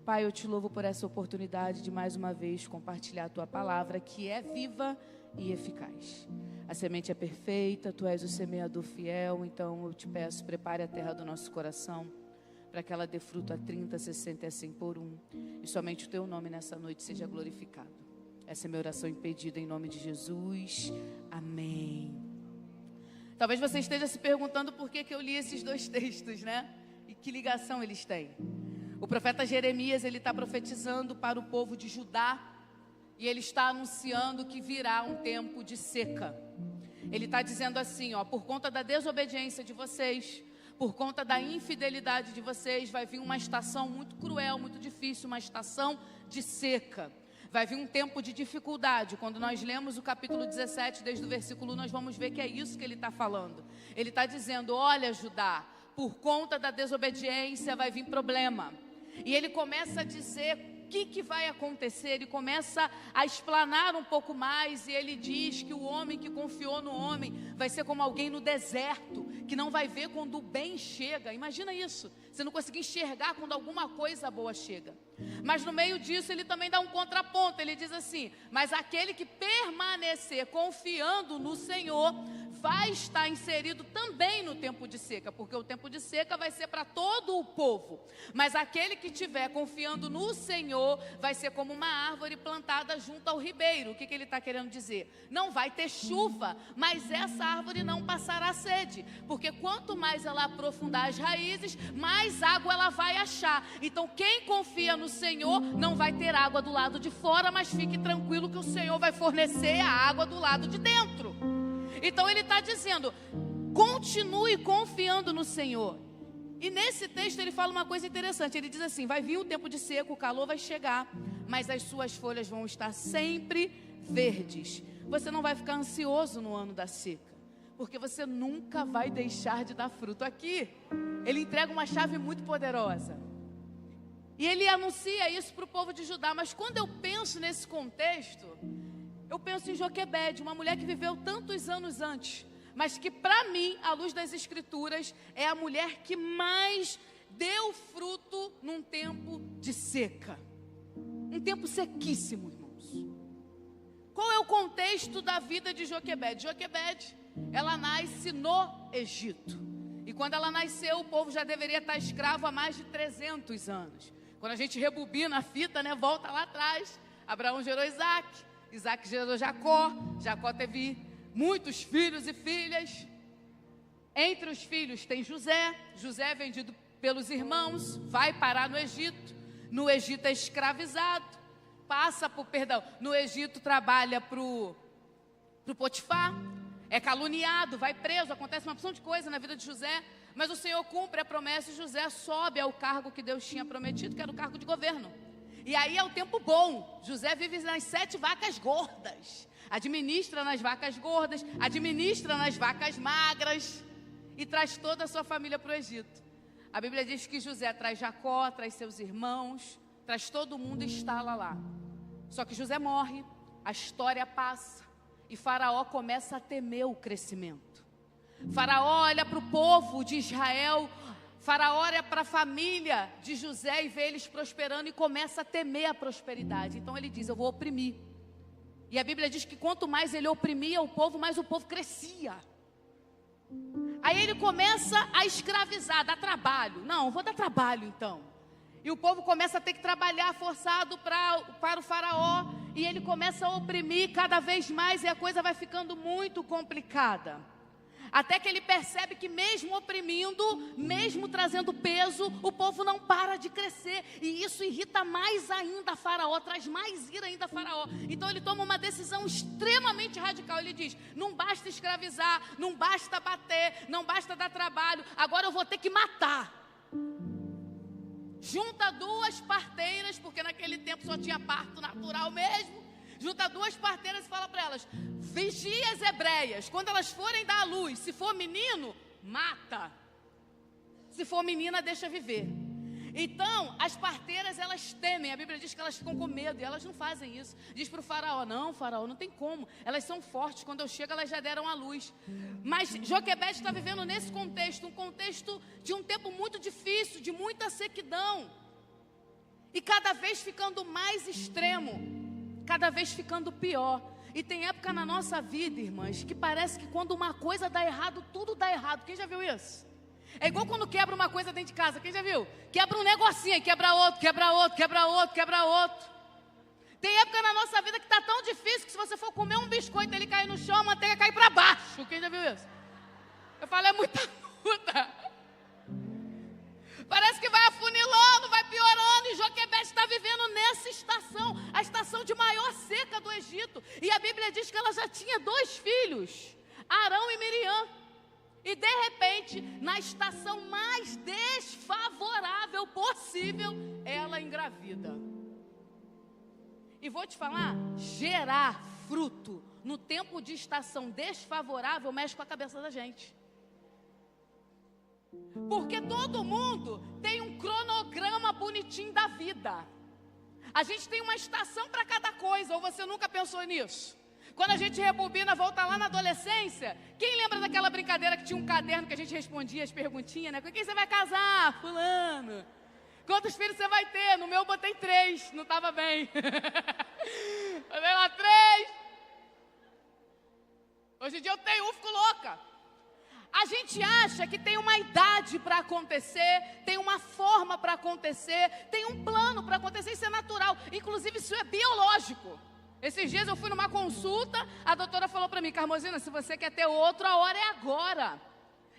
Pai, eu te louvo por essa oportunidade de mais uma vez compartilhar a tua palavra, que é viva e eficaz. A semente é perfeita, tu és o semeador fiel, então eu te peço, prepare a terra do nosso coração, para que ela dê fruto a 30, 60 e 100 por um. E somente o teu nome nessa noite seja glorificado. Essa é minha oração impedida em nome de Jesus. Amém. Talvez você esteja se perguntando por que eu li esses 2 textos, né? E que ligação eles têm. O profeta Jeremias, ele está profetizando para o povo de Judá. E ele está anunciando que virá um tempo de seca. Ele está dizendo assim, ó: por conta da desobediência de vocês, por conta da infidelidade de vocês, vai vir uma estação muito cruel, muito difícil, uma estação de seca. Vai vir um tempo de dificuldade. Quando nós lemos o capítulo 17, desde o versículo 1, nós vamos ver que é isso que ele está falando. Ele está dizendo: olha, Judá, por conta da desobediência vai vir problema. E ele começa a dizer o que vai acontecer. Ele começa a explanar um pouco mais, e ele diz que o homem que confiou no homem vai ser como alguém no deserto, que não vai ver quando o bem chega. Imagina isso, você não conseguir enxergar quando alguma coisa boa chega. Mas no meio disso ele também dá um contraponto. Ele diz assim: mas aquele que permanecer confiando no Senhor vai estar inserido também no tempo de seca, porque o tempo de seca vai ser para todo o povo. Mas aquele que estiver confiando no Senhor vai ser como uma árvore plantada junto ao ribeiro. O que ele está querendo dizer? Não vai ter chuva, mas essa árvore não passará sede, porque quanto mais ela aprofundar as raízes, mais água ela vai achar. Então quem confia no Senhor não vai ter água do lado de fora, mas fique tranquilo que o Senhor vai fornecer a água do lado de dentro. Então ele está dizendo, continue confiando no Senhor. E nesse texto ele fala uma coisa interessante, ele diz assim, vai vir um tempo de seca, o calor vai chegar, mas as suas folhas vão estar sempre verdes. Você não vai ficar ansioso no ano da seca, porque você nunca vai deixar de dar fruto. Aqui, ele entrega uma chave muito poderosa. E ele anuncia isso para o povo de Judá, mas quando eu penso nesse contexto, eu penso em Joquebede, uma mulher que viveu tantos anos antes, mas que para mim, à luz das Escrituras, é a mulher que mais deu fruto num tempo de seca. Um tempo sequíssimo, irmãos. Qual é o contexto da vida de Joquebede? Joquebede, ela nasce no Egito. E quando ela nasceu, o povo já deveria estar escravo há mais de 300 anos. Quando a gente rebobina a fita, né, volta lá atrás, Abraão gerou Isaac. Isaac gerou Jacó, Jacó teve muitos filhos e filhas. Entre os filhos tem José, José é vendido pelos irmãos, vai parar no Egito. No Egito é escravizado, no Egito trabalha para o Potifar, é caluniado, vai preso, acontece uma opção de coisa na vida de José, mas o Senhor cumpre a promessa e José sobe ao cargo que Deus tinha prometido, que era o cargo de governo. E aí é o tempo bom, José vive nas 7 vacas gordas, administra nas vacas gordas, administra nas vacas magras e traz toda a sua família para o Egito. A Bíblia diz que José traz Jacó, traz seus irmãos, traz todo mundo e instala lá. Só que José morre, a história passa e Faraó começa a temer o crescimento. Faraó olha para o povo de Israel, Faraó olha para a família de José e vê eles prosperando e começa a temer a prosperidade. Então ele diz, eu vou oprimir. E a Bíblia diz que quanto mais ele oprimia o povo, mais o povo crescia. Aí ele começa a escravizar, dar trabalho. Não, vou dar trabalho então. E o povo começa a ter que trabalhar forçado para o Faraó. E ele começa a oprimir cada vez mais e a coisa vai ficando muito complicada. Até que ele percebe que mesmo oprimindo, mesmo trazendo peso, o povo não para de crescer. E isso irrita mais ainda a Faraó, traz mais ira ainda a Faraó. Então ele toma uma decisão extremamente radical. Ele diz, não basta escravizar, não basta bater, não basta dar trabalho, agora eu vou ter que matar. Junta 2 parteiras, porque naquele tempo só tinha parto natural mesmo. Junta 2 parteiras e fala para elas, vigia as hebreias, quando elas forem dar à luz, se for menino, mata. Se for menina, deixa viver. Então, as parteiras, elas temem, a Bíblia diz que elas ficam com medo, e elas não fazem isso. Diz para o faraó, não tem como, elas são fortes, quando eu chego elas já deram à luz. Mas Joquebede está vivendo nesse contexto, um contexto de um tempo muito difícil, de muita sequidão. E cada vez ficando mais extremo, cada vez ficando pior. E tem época na nossa vida, irmãs, que parece que quando uma coisa dá errado, tudo dá errado. Quem já viu isso? É igual quando quebra uma coisa dentro de casa. Quem já viu? Quebra um negocinho, aí quebra outro, quebra outro, quebra outro, quebra outro. Tem época na nossa vida que está tão difícil que se você for comer um biscoito, ele cai no chão, a manteiga cai para baixo. Quem já viu isso? Eu falo, é muita luta. Parece que vai afunilando, vai piorando. E Joquebede está vivendo nessa estação, a estação de maior seca do Egito. E a Bíblia diz que ela já tinha 2 filhos, Arão e Miriam. E de repente, na estação mais desfavorável possível, ela engravida. E vou te falar, gerar fruto no tempo de estação desfavorável mexe com a cabeça da gente. Porque todo mundo tem um cronograma bonitinho da vida. A gente tem uma estação para cada coisa, ou você nunca pensou nisso? Quando a gente rebobina, volta lá na adolescência, quem lembra daquela brincadeira que tinha um caderno que a gente respondia as perguntinhas, né? Com quem você vai casar? Fulano. Quantos filhos você vai ter? No meu eu botei 3, não estava bem. Botei lá 3. Hoje em dia eu tenho fico louca. A gente acha que tem uma idade para acontecer, tem uma forma para acontecer, tem um plano para acontecer, isso é natural. Inclusive isso é biológico. Esses dias eu fui numa consulta, a doutora falou para mim: Carmozina, se você quer ter outro, a hora é agora.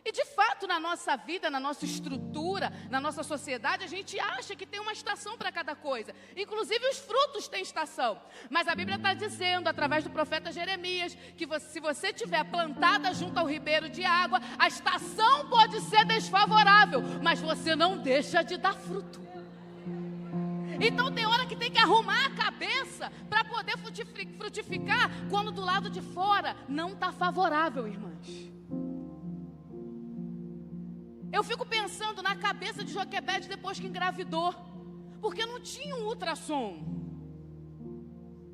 E de fato, na nossa vida, na nossa estrutura, na nossa sociedade, a gente acha que tem uma estação para cada coisa. Inclusive os frutos têm estação. Mas a Bíblia está dizendo, através do profeta Jeremias, que se você estiver plantada junto ao ribeiro de água, a estação pode ser desfavorável, mas você não deixa de dar fruto. Então tem hora que tem que arrumar a cabeça para poder frutificar, quando do lado de fora não está favorável, irmãs. Eu fico pensando na cabeça de Joquebede depois que engravidou, porque não tinha um ultrassom,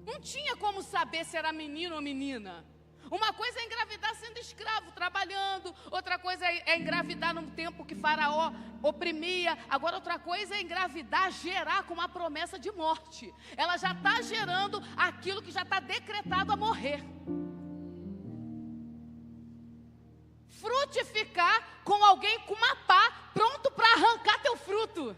não tinha como saber se era menino ou menina. Uma coisa é engravidar sendo escravo, trabalhando, outra coisa é engravidar num tempo que Faraó oprimia, agora outra coisa é engravidar, gerar com uma promessa de morte. Ela já está gerando aquilo que já está decretado a morrer. Frutificar com alguém com uma pá pronto para arrancar teu fruto.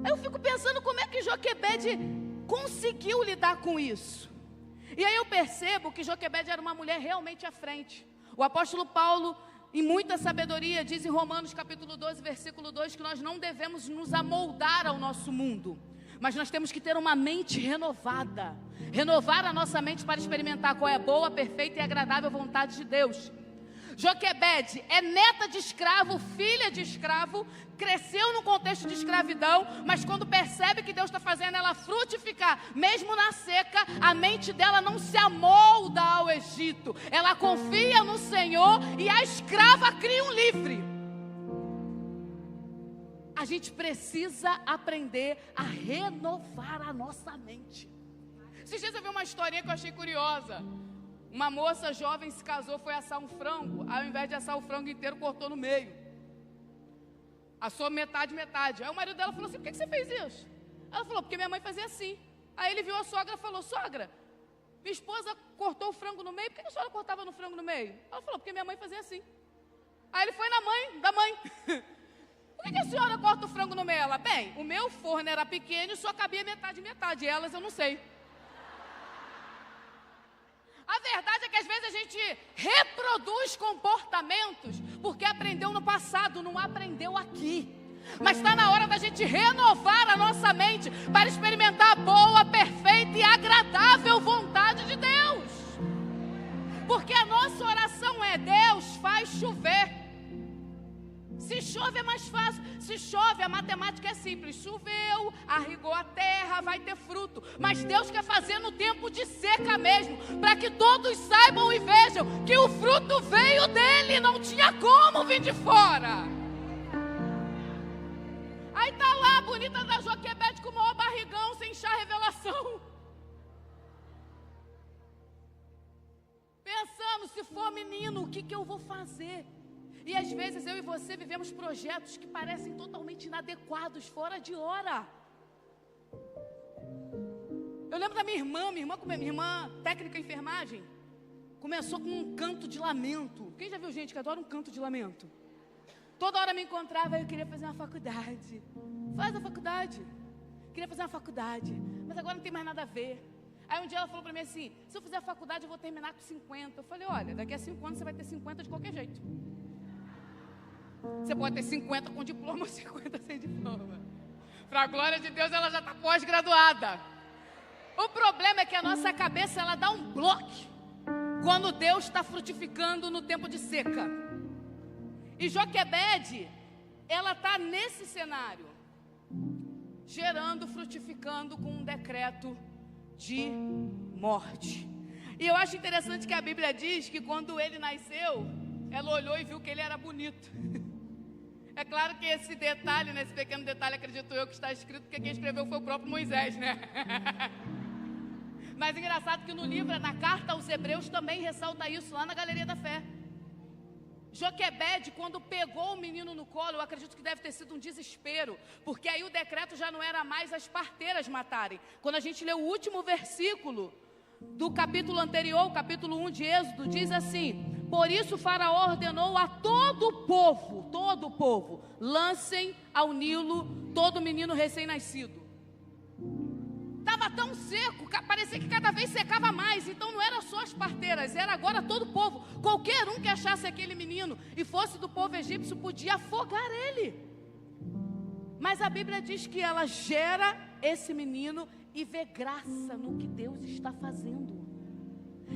Eu fico pensando como é que Joquebede conseguiu lidar com isso. E aí eu percebo que Joquebede era uma mulher realmente à frente. O apóstolo Paulo, em muita sabedoria, diz em Romanos capítulo 12, versículo 2, que nós não devemos nos amoldar ao nosso mundo, mas nós temos que ter uma mente renovada. Renovar a nossa mente para experimentar qual é a boa, perfeita e agradável vontade de Deus. Joquebede é neta de escravo, filha de escravo, cresceu no contexto de escravidão, mas quando percebe que Deus está fazendo ela frutificar, mesmo na seca, a mente dela não se amolda ao Egito. Ela confia no Senhor e a escrava cria um livre. A gente precisa aprender a renovar a nossa mente. Esses dias eu vi uma historinha que eu achei curiosa. Uma moça jovem se casou, foi assar um frango. Ao invés de assar o frango inteiro, cortou no meio. Assou metade. Aí o marido dela falou assim: por que você fez isso? Ela falou: porque minha mãe fazia assim. Aí ele viu a sogra e falou: sogra, minha esposa cortou o frango no meio, por que a senhora cortava no frango no meio? Ela falou: porque minha mãe fazia assim. Aí ele foi na mãe, da mãe. Por que a senhora corta o frango no meio? Ela: bem, o meu forno era pequeno e só cabia metade. Elas eu não sei. A verdade é que às vezes a gente reproduz comportamentos porque aprendeu no passado, não aprendeu aqui. Mas está na hora da gente renovar a nossa mente para experimentar a boa, perfeita e agradável vontade de Deus. Porque a nossa oração é: Deus, faz chover. Se chove é mais fácil. Se chove, a matemática é simples. Choveu, arregou a terra, vai ter fruto. Mas Deus quer fazer no tempo de seca mesmo, para que todos saibam e vejam que o fruto veio dele, não tinha como vir de fora. Aí tá lá a bonita da Joquebede com o maior barrigão, sem enxar a revelação. Pensando: se for menino, o que eu vou fazer? E às vezes eu e você vivemos projetos que parecem totalmente inadequados, fora de hora. Eu lembro da minha irmã técnica em enfermagem, começou com um canto de lamento. Quem já viu gente que adora um canto de lamento? Toda hora me encontrava: eu queria fazer uma faculdade. Faz a faculdade. Queria fazer uma faculdade, mas agora não tem mais nada a ver. Aí um dia ela falou para mim assim: se eu fizer a faculdade eu vou terminar com 50. Eu falei: olha, daqui a 5 anos você vai ter 50 de qualquer jeito. Você pode ter 50 com diploma ou 50 sem diploma. Para a glória de Deus, ela já está pós-graduada. O problema é que a nossa cabeça, ela dá um bloco quando Deus está frutificando no tempo de seca. E Joquebede, ela está nesse cenário, gerando, frutificando com um decreto de morte. E eu acho interessante que a Bíblia diz que quando ele nasceu, ela olhou e viu que ele era bonito. É claro que esse detalhe, nesse pequeno detalhe, acredito eu que está escrito, porque quem escreveu foi o próprio Moisés, né? Mas engraçado que no livro, na carta aos Hebreus, também ressalta isso, lá na Galeria da Fé. Joquebede, quando pegou o menino no colo, eu acredito que deve ter sido um desespero, porque aí o decreto já não era mais as parteiras matarem. Quando a gente lê o último versículo do capítulo anterior, o capítulo 1 de Êxodo, diz assim: por isso Faraó ordenou a todo o povo, lancem ao Nilo todo menino recém-nascido. Estava tão seco, parecia que cada vez secava mais. Então não era só as parteiras, era agora todo o povo. Qualquer um que achasse aquele menino e fosse do povo egípcio podia afogar ele. Mas a Bíblia diz que ela gera esse menino e vê graça no que Deus está fazendo.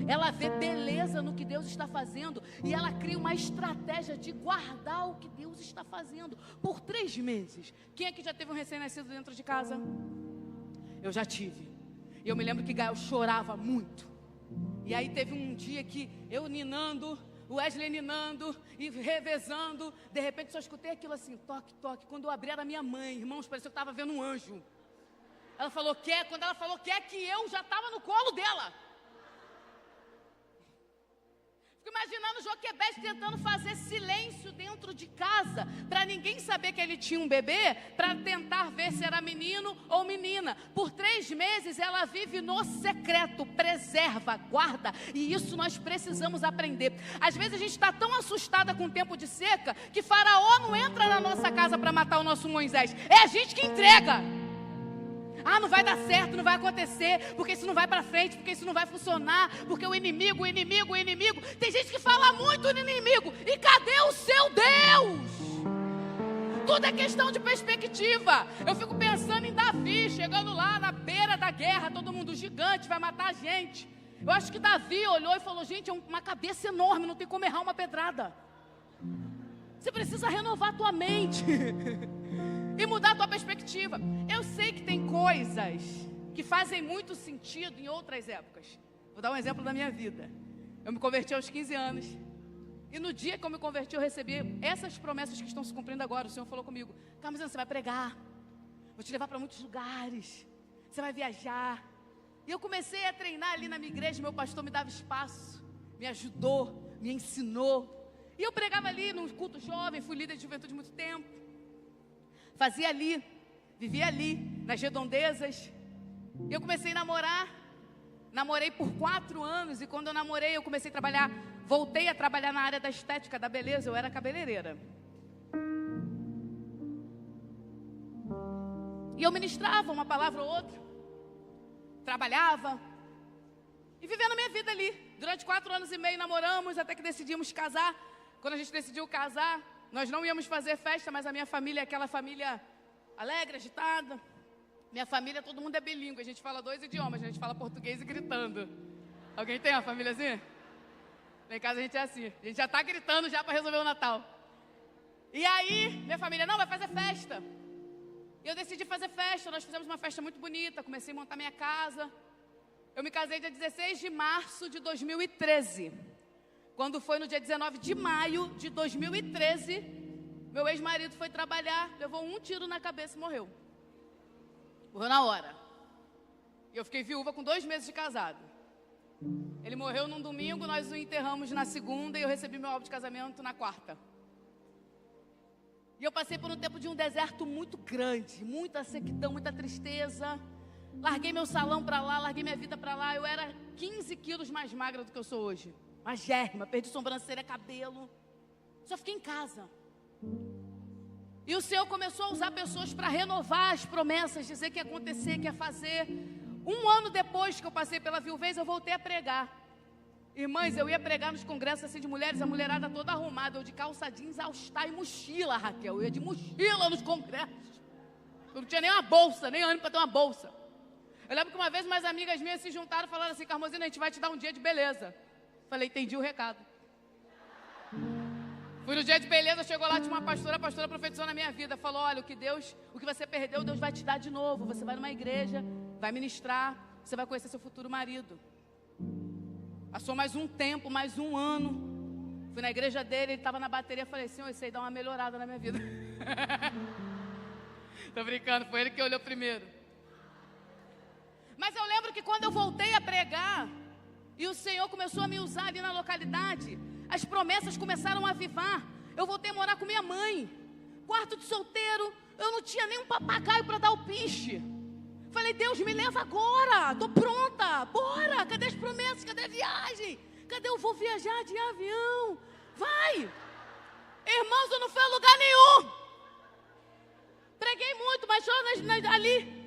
Ela vê beleza no que Deus está fazendo. E ela cria uma estratégia de guardar o que Deus está fazendo por 3 meses. Quem aqui já teve um recém-nascido dentro de casa? Eu já tive. E eu me lembro que Gael chorava muito. E aí teve um dia que eu ninando, o Wesley ninando e revezando. De repente só escutei aquilo assim, toque, toque. Quando eu abri era minha mãe, irmãos, parecia que eu estava vendo um anjo. Ela falou, quer? Quando ela falou, quer, que eu já estava no colo dela. Fico imaginando o Joquebede tentando fazer silêncio dentro de casa, para ninguém saber que ele tinha um bebê, para tentar ver se era menino ou menina. Por 3 meses ela vive no secreto, preserva, guarda, e isso nós precisamos aprender. Às vezes a gente está tão assustada com o tempo de seca, que Faraó não entra na nossa casa para matar o nosso Moisés, é a gente que entrega. Ah, não vai dar certo, não vai acontecer, porque isso não vai para frente, porque isso não vai funcionar, porque o inimigo. Tem gente que fala muito no inimigo, e cadê o seu Deus? Tudo é questão de perspectiva. Eu fico pensando em Davi, chegando lá na beira da guerra, todo mundo gigante, vai matar a gente. Eu acho que Davi olhou e falou, gente, é uma cabeça enorme, não tem como errar uma pedrada. Você precisa renovar a tua mente e mudar a tua perspectiva. Eu sei que tem coisas que fazem muito sentido em outras épocas. Vou dar um exemplo da minha vida. Eu me converti aos 15 anos. E no dia que eu me converti, eu recebi essas promessas que estão se cumprindo agora. O Senhor falou comigo, Carmozina, você vai pregar, vou te levar para muitos lugares, você vai viajar. E eu comecei a treinar ali na minha igreja. Meu pastor me dava espaço, me ajudou, me ensinou. E eu pregava ali no culto jovem, fui líder de juventude muito tempo. Fazia ali, vivia ali, nas redondezas. E eu comecei a namorar. Namorei por 4 anos. E quando eu namorei, eu comecei a trabalhar. Voltei a trabalhar na área da estética, da beleza. Eu era cabeleireira. E eu ministrava uma palavra ou outra. Trabalhava. E vivendo a minha vida ali. Durante 4 anos e meio namoramos, até que decidimos casar. Quando a gente decidiu casar, nós não íamos fazer festa, mas a minha família é aquela família alegre, agitada. Minha família, todo mundo é bilíngue, a gente fala 2 idiomas, a gente fala português e gritando. Alguém tem uma família assim? Lá em casa a gente é assim, a gente já está gritando já para resolver o Natal. E aí, minha família, não, vai fazer festa. E eu decidi fazer festa, nós fizemos uma festa muito bonita, comecei a montar minha casa. Eu me casei dia 16 de março de 2013. Quando foi no dia 19 de maio de 2013, meu ex-marido foi trabalhar, levou um tiro na cabeça e morreu. Morreu na hora. E eu fiquei viúva com 2 meses de casado. Ele morreu num domingo, nós o enterramos na segunda e eu recebi meu álbum de casamento na quarta. E eu passei por um tempo de um deserto muito grande, muita sequidão, muita tristeza. Larguei meu salão para lá, larguei minha vida para lá. Eu era 15 quilos mais magra do que eu sou hoje. Magérrima, perdi sobrancelha, cabelo. Só fiquei em casa. E o Senhor começou a usar pessoas para renovar as promessas, dizer que ia acontecer, que ia fazer. 1 ano depois que eu passei pela viuvez, eu voltei a pregar. Irmãs, eu ia pregar nos congressos assim de mulheres, a mulherada toda arrumada, eu de calça jeans, all-star e mochila, Raquel. Eu ia de mochila nos congressos. Eu não tinha nem uma bolsa, nem ânimo para ter uma bolsa. Eu lembro que uma vez umas amigas minhas se juntaram e falaram assim, Carmozina, a gente vai te dar um dia de beleza. Falei, entendi o recado. Fui no dia de beleza, chegou lá, tinha uma pastora, a pastora profetizou na minha vida. Falou, olha, o que você perdeu, Deus vai te dar de novo. Você vai numa igreja, vai ministrar, você vai conhecer seu futuro marido. Passou mais um tempo, mais 1 ano. Fui na igreja dele, ele estava na bateria. Falei, Senhor, isso aí dá uma melhorada na minha vida. Tô brincando, foi ele que olhou primeiro. Mas eu lembro que quando eu voltei a pregar, e o Senhor começou a me usar ali na localidade, as promessas começaram a avivar. Eu voltei a morar com minha mãe. Quarto de solteiro, eu não tinha nem um papagaio para dar o piche. Falei, Deus, me leva agora, estou pronta, bora, cadê as promessas, cadê a viagem? Cadê eu vou viajar de avião? Vai! Irmãos, eu não fui a lugar nenhum. Preguei muito, mas só ali.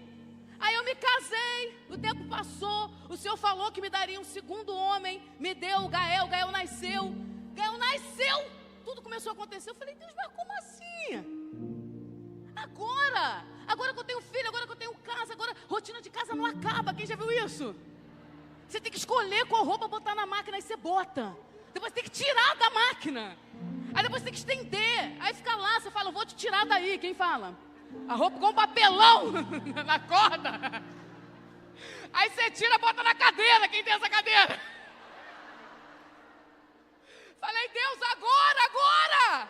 Aí eu me casei, o tempo passou, o Senhor falou que me daria um segundo homem, me deu o Gael nasceu, tudo começou a acontecer. Eu falei, Deus, mas como assim? Agora que eu tenho filho, agora que eu tenho casa, agora rotina de casa não acaba, quem já viu isso? Você tem que escolher qual roupa botar na máquina e você bota, depois tem que tirar da máquina, aí depois tem que estender, aí fica lá, você fala, eu vou te tirar daí, quem fala? A roupa com um papelão na corda. Aí você tira, bota na cadeira. Quem tem essa cadeira? Falei, Deus, agora.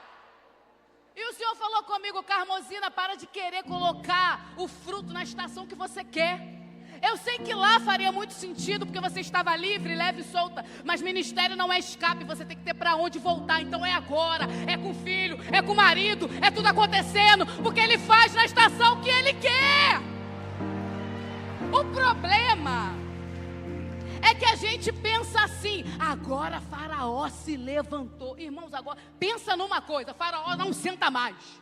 E o Senhor falou comigo, Carmosina, para de querer colocar o fruto na estação que você quer. Eu sei que lá faria muito sentido, porque você estava livre, leve e solta. Mas ministério não é escape, você tem que ter para onde voltar. Então é agora, é com o filho, é com o marido, é tudo acontecendo, porque Ele faz na estação que Ele quer. O problema é que a gente pensa assim, agora Faraó se levantou. Irmãos, agora, pensa numa coisa, Faraó não senta mais.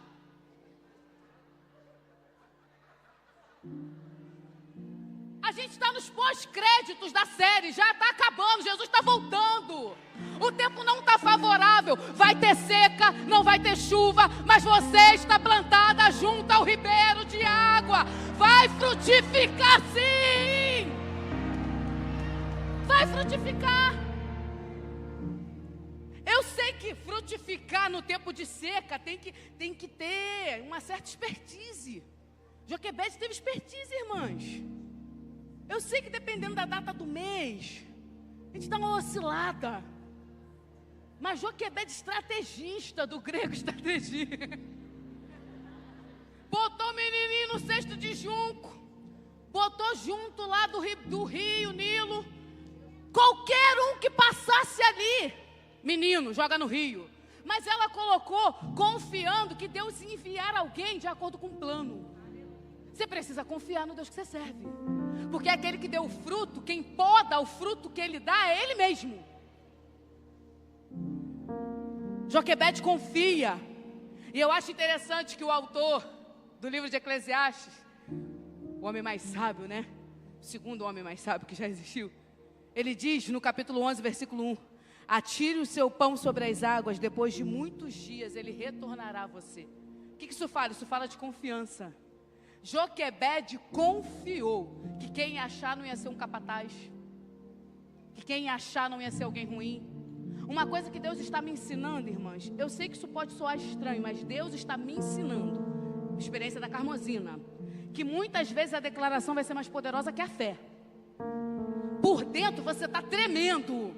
A gente está nos pós-créditos da série, já está acabando, Jesus está voltando. O tempo não está favorável, vai ter seca, não vai ter chuva, mas você está plantada junto ao ribeiro de água. Vai frutificar sim! Vai frutificar. Eu sei que frutificar no tempo de seca tem que ter uma certa expertise. Joquebede teve expertise, irmãs. Eu sei que dependendo da data do mês, a gente dá uma oscilada. Mas Joquebede, estrategista, do grego estratégia, botou o menininho no cesto de junco, botou junto lá do rio Nilo. Qualquer um que passasse ali, menino, joga no rio. Mas ela colocou confiando que Deus ia enviar alguém de acordo com o plano. Você precisa confiar no Deus que você serve. Porque aquele que deu o fruto, quem poda o fruto que Ele dá é Ele mesmo. Joquebede confia. E eu acho interessante que o autor do livro de Eclesiastes, o homem mais sábio, né? O segundo homem mais sábio que já existiu. Ele diz no capítulo 11, versículo 1: atire o seu pão sobre as águas, depois de muitos dias ele retornará a você. O que isso fala? Isso fala de confiança. Joquebede confiou que quem ia achar não ia ser um capataz, que quem ia achar não ia ser alguém ruim. Uma coisa que Deus está me ensinando, irmãs, eu sei que isso pode soar estranho, mas Deus está me ensinando, experiência da Carmosina, que muitas vezes a declaração vai ser mais poderosa que a fé. Por dentro você está tremendo,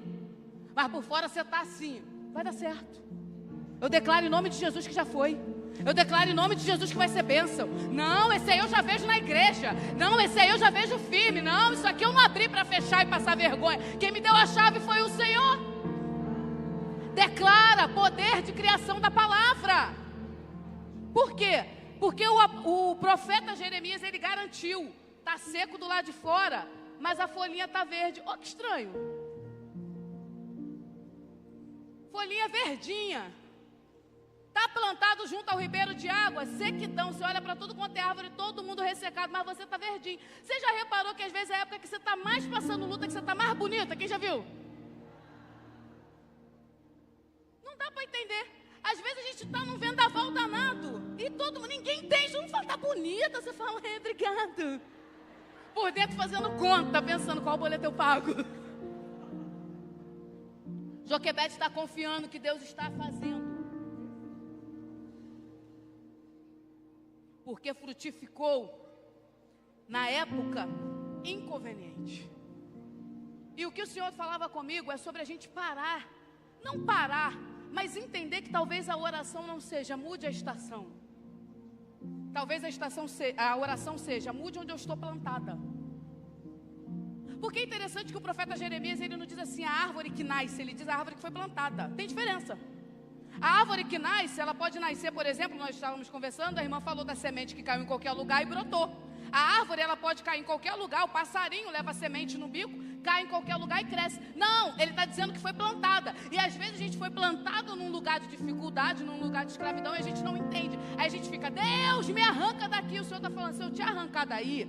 mas por fora você está assim, vai dar certo. Eu declaro em nome de Jesus que já foi. Eu declaro em nome de Jesus que vai ser bênção. Não, esse aí eu já vejo na igreja. Não, esse aí eu já vejo firme. Não, isso aqui eu não abri para fechar e passar vergonha. Quem me deu a chave foi o Senhor. Declara poder de criação da palavra. Por quê? Porque o profeta Jeremias, ele garantiu. Está seco do lado de fora, mas a folhinha está verde. Oh, que estranho. Folhinha verdinha. Está plantado junto ao ribeiro de água, sequidão. Você olha para tudo quanto é árvore, todo mundo ressecado, mas você está verdinho. Você já reparou que às vezes é a época que você está mais passando luta, que você está mais bonita? Quem já viu? Não dá para entender. Às vezes a gente está num vendaval danado e ninguém entende. Não fala, tá bonita. Você fala, obrigado. Por dentro fazendo conta, pensando qual boleto eu pago. Joquebede está confiando que Deus está fazendo. Porque frutificou na época inconveniente. E o que o Senhor falava comigo é sobre a gente parar. Não parar, mas entender que talvez a oração não seja mude a estação. Talvez a oração seja mude onde eu estou plantada. Porque é interessante que o profeta Jeremias, ele não diz assim a árvore que nasce, ele diz a árvore que foi plantada. Tem diferença. A árvore que nasce, ela pode nascer, por exemplo, nós estávamos conversando, a irmã falou da semente que caiu em qualquer lugar e brotou. A árvore, ela pode cair em qualquer lugar, o passarinho leva a semente no bico, cai em qualquer lugar e cresce. Não, ele está dizendo que foi plantada. E às vezes a gente foi plantado num lugar de dificuldade, num lugar de escravidão, e a gente não entende. Aí a gente fica, Deus, me arranca daqui. O Senhor está falando, se eu te arrancar daí,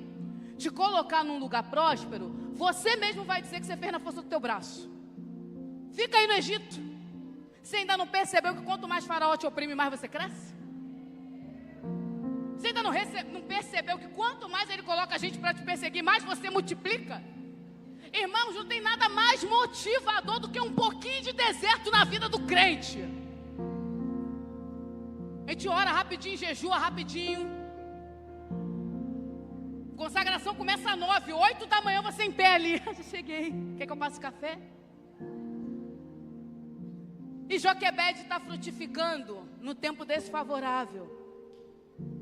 te colocar num lugar próspero, você mesmo vai dizer que você fez na força do teu braço. Fica aí no Egito. Você ainda não percebeu que quanto mais Faraó te oprime, mais você cresce? Você ainda não percebeu que quanto mais ele coloca a gente para te perseguir, mais você multiplica? Irmãos, não tem nada mais motivador do que um pouquinho de deserto na vida do crente. A gente ora rapidinho, jejua rapidinho. Consagração começa às 9, 8 da manhã você em pé ali. Já cheguei. Quer que eu passe café? E Joquebede está frutificando no tempo desfavorável.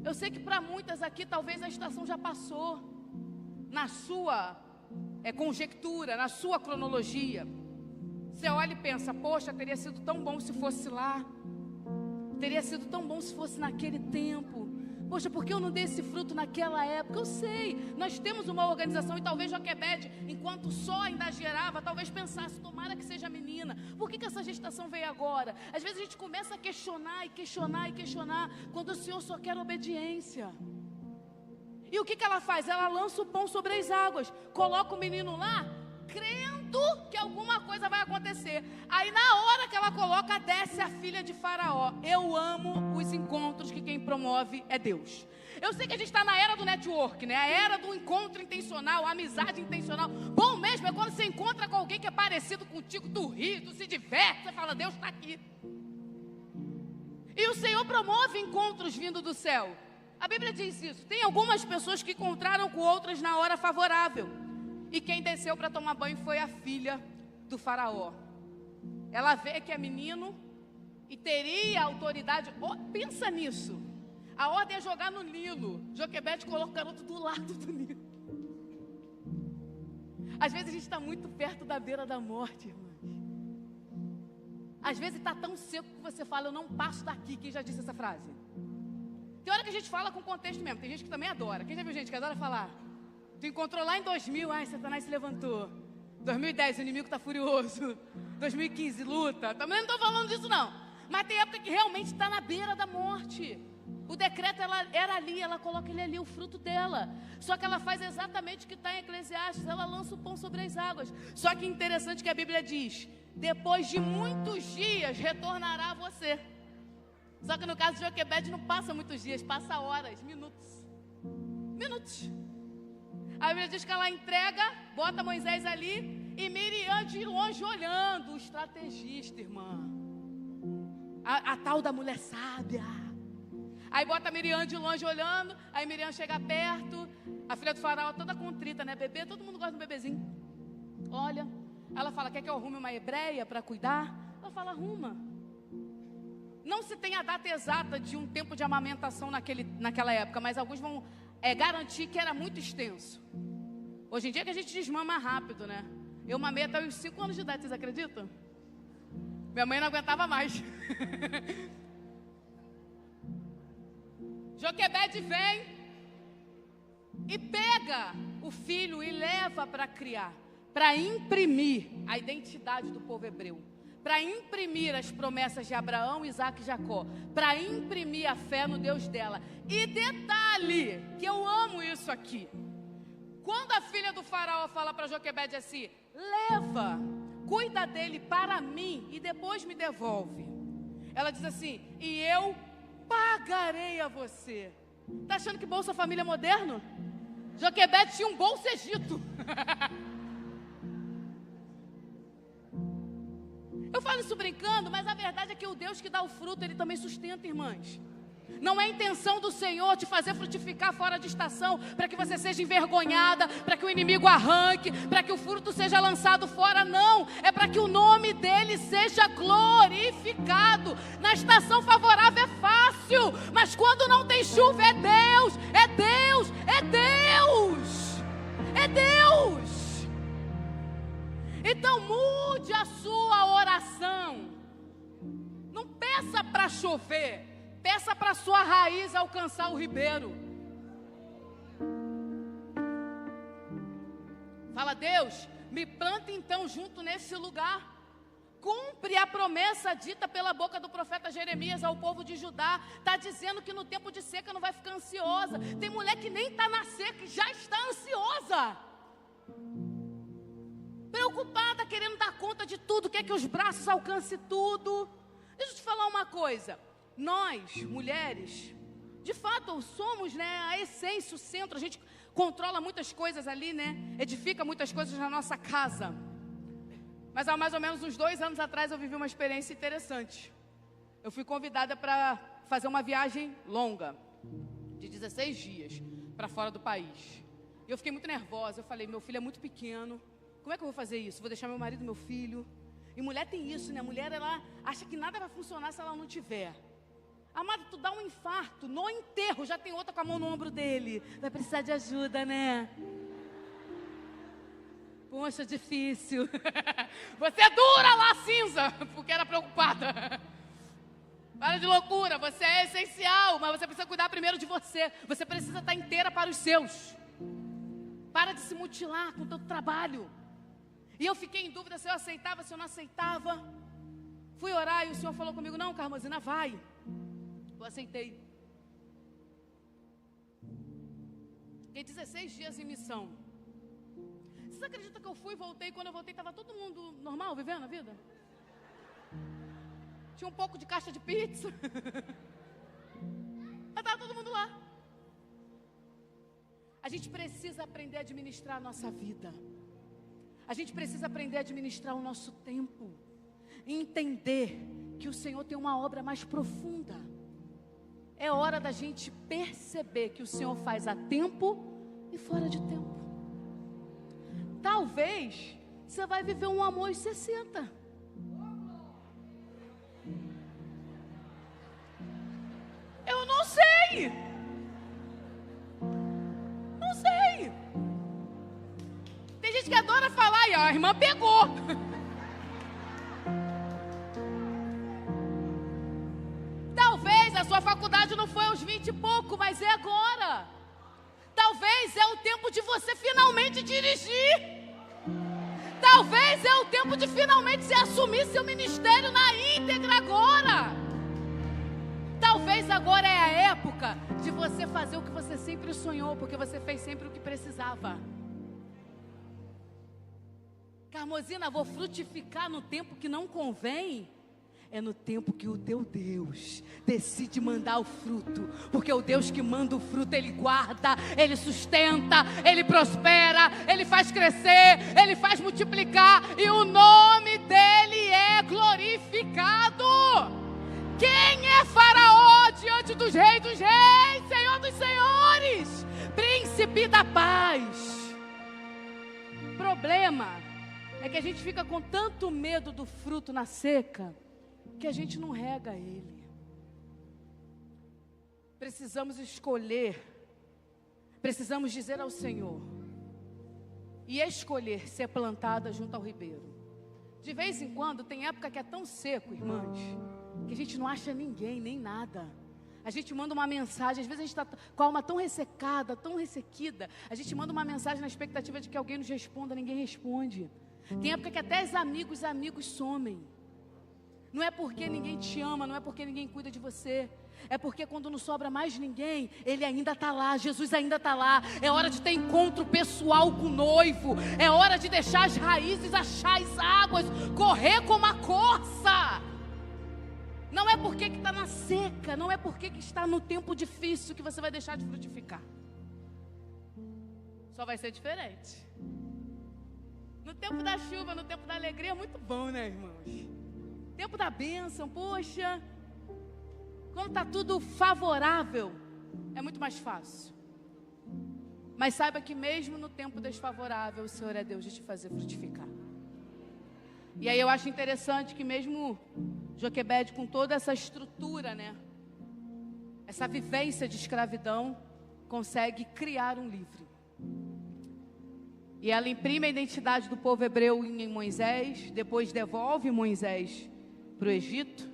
Eu sei que para muitas aqui talvez a estação já passou. Na sua conjectura, na sua cronologia. Você olha e pensa, poxa, teria sido tão bom se fosse lá. Teria sido tão bom se fosse naquele tempo. Poxa, por que eu não dei esse fruto naquela época? Eu sei, nós temos uma organização. E talvez Joquebede, enquanto o sol ainda gerava, talvez pensasse, tomara que seja menina. Por que essa gestação veio agora? Às vezes a gente começa a questionar e questionar e questionar, quando o Senhor só quer obediência. E o que ela faz? Ela lança o pão sobre as águas, coloca o menino lá, crendo que alguma coisa vai acontecer. Aí na hora que ela coloca, desce a filha de Faraó. Eu amo os encontros que quem promove é Deus. Eu sei que a gente está na era do network, né? A era do encontro intencional, a amizade intencional. Bom mesmo é quando você encontra com alguém que é parecido contigo, tu ri, tu se diverte, você fala, Deus está aqui. E o Senhor promove encontros vindo do céu. A Bíblia diz isso. Tem algumas pessoas que encontraram com outras na hora favorável. E quem desceu para tomar banho foi a filha do Faraó. Ela vê que é menino e teria autoridade. Oh, pensa nisso. A ordem é jogar no Nilo. Joquebede coloca o garoto do lado do Nilo. Às vezes a gente está muito perto da beira da morte, irmãos. Às vezes está tão seco que você fala, eu não passo daqui. Quem já disse essa frase? Tem hora que a gente fala com contexto mesmo. Tem gente que também adora. Quem já viu gente que adora falar? Tu encontrou lá em 2000, ai, Satanás se levantou. 2010, o inimigo está furioso. 2015, luta. Também não estou falando disso não. Mas tem época que realmente está na beira da morte. O decreto era ali, ela coloca ele ali, o fruto dela. Só que ela faz exatamente o que está em Eclesiastes. Ela lança o pão sobre as águas. Só que interessante que a Bíblia diz, depois de muitos dias retornará a você. Só que no caso de Joquebede não passa muitos dias, passa horas, minutos. Minutos. A Bíblia diz que ela entrega, bota Moisés ali e Miriam de longe olhando, o estrategista, irmã. A tal da mulher sábia. Aí bota Miriam de longe olhando, aí Miriam chega perto, a filha do Faraó toda contrita, né? Bebê, todo mundo gosta de um bebezinho. Olha, ela fala, quer que eu arrume uma hebreia para cuidar? Ela fala, arruma. Não se tem a data exata de um tempo de amamentação naquela época, mas alguns vão garantir que era muito extenso. Hoje em dia que a gente desmama rápido, né? Eu mamei até os 5 anos de idade, vocês acreditam? Minha mãe não aguentava mais. Joquebede vem e pega o filho e leva para criar, para imprimir a identidade do povo hebreu, para imprimir as promessas de Abraão, Isaac e Jacó, para imprimir a fé no Deus dela. E detalhe, que eu amo isso aqui, quando a filha do Faraó fala para Joquebede assim, leva, cuida dele para mim e depois me devolve. Ela diz assim, e eu pagarei a você. Tá achando que Bolsa Família é moderno? Joquebede tinha um Bolsa Egito. Eu falo isso brincando, mas a verdade é que o Deus que dá o fruto, Ele também sustenta, irmãs. Não é a intenção do Senhor te fazer frutificar fora de estação, para que você seja envergonhada, para que o inimigo arranque, para que o fruto seja lançado fora, não. É para que o nome dEle seja glorificado. Na estação favorável é fácil, mas quando não tem chuva é Deus, é Deus, é Deus, é Deus. Então mude a sua oração. Não peça para chover, peça para sua raiz alcançar o ribeiro. Deus, me planta então junto nesse lugar. Cumpre a promessa dita pela boca do profeta Jeremias ao povo de Judá. Está dizendo que no tempo de seca não vai ficar ansiosa. Tem mulher que nem está na seca e já está ansiosa, preocupada, querendo dar conta de tudo, quer que os braços alcancem tudo. Deixa eu te falar uma coisa. Nós, mulheres, de fato somos, né, a essência, o centro. A gente controla muitas coisas ali, né? Edifica muitas coisas na nossa casa. Mas há mais ou menos uns 2 anos atrás eu vivi uma experiência interessante. Eu fui convidada para fazer uma viagem longa, de 16 dias, para fora do país. E eu fiquei muito nervosa. Eu falei, meu filho é muito pequeno, como é que eu vou fazer isso? Vou deixar meu marido e meu filho? E mulher tem isso, né? A mulher, ela acha que nada vai funcionar se ela não tiver. Amado, tu dá um infarto, no enterro já tem outra com a mão no ombro dele. Vai precisar de ajuda, né? Poxa, difícil. Você é dura lá, cinza, porque era preocupada. Para de loucura, você é essencial, mas você precisa cuidar primeiro de você. Você precisa estar inteira para os seus. Para de se mutilar com o teu trabalho. E eu fiquei em dúvida se eu aceitava, se eu não aceitava. Fui orar e o Senhor falou comigo, não, Carmozina, vai. Eu aceitei. Fiquei 16 dias em missão. Você acredita que eu fui e voltei? Quando eu voltei, estava todo mundo normal, vivendo a vida? Tinha um pouco de caixa de pizza. Mas estava todo mundo lá. A gente precisa aprender a administrar a nossa vida. A gente precisa aprender a administrar o nosso tempo. E entender que o Senhor tem uma obra mais profunda. É hora da gente perceber que o Senhor faz a tempo e fora de tempo. Talvez você vai viver um amor aos 60. Eu não sei. Não sei. Tem gente que adora falar e a irmã pegou. Talvez a sua faculdade não foi aos 20 e pouco, mas é agora. Talvez é o tempo de você finalmente dirigir. Talvez é o tempo de finalmente você assumir seu ministério na íntegra agora. Talvez agora é a época de você fazer o que você sempre sonhou, porque você fez sempre o que precisava. Carmozina, vou frutificar no tempo que não convém. É no tempo que o teu Deus decide mandar o fruto. Porque o Deus que manda o fruto, Ele guarda, Ele sustenta, Ele prospera, Ele faz crescer, Ele faz multiplicar. E o nome dEle é glorificado. Quem é Faraó diante dos reis, Senhor dos senhores, príncipe da paz? O problema é que a gente fica com tanto medo do fruto na seca, que a gente não rega ele. Precisamos escolher, precisamos dizer ao Senhor, e escolher ser plantada junto ao ribeiro. De vez em quando, tem época que é tão seco, irmãs, que a gente não acha ninguém, nem nada. A gente manda uma mensagem, às vezes a gente está com a alma tão ressecada, tão ressequida, a gente manda uma mensagem na expectativa de que alguém nos responda, ninguém responde. Tem época que até os amigos somem. Não é porque ninguém te ama, não é porque ninguém cuida de você. É porque quando não sobra mais ninguém, Ele ainda está lá, Jesus ainda está lá. É hora de ter encontro pessoal com o noivo. É hora de deixar as raízes achar as águas, correr como a corça. Não é porque que está na seca, não é porque que está no tempo difícil que você vai deixar de frutificar. Só vai ser diferente. No tempo da chuva, no tempo da alegria é muito bom, né, irmãos? Tempo da bênção, poxa, quando está tudo favorável, é muito mais fácil. Mas saiba que mesmo no tempo desfavorável, o Senhor é Deus de te fazer frutificar. E aí eu acho interessante que mesmo Joquebede, com toda essa estrutura, né, essa vivência de escravidão, consegue criar um livro. E ela imprime a identidade do povo hebreu em Moisés, depois devolve Moisés para o Egito.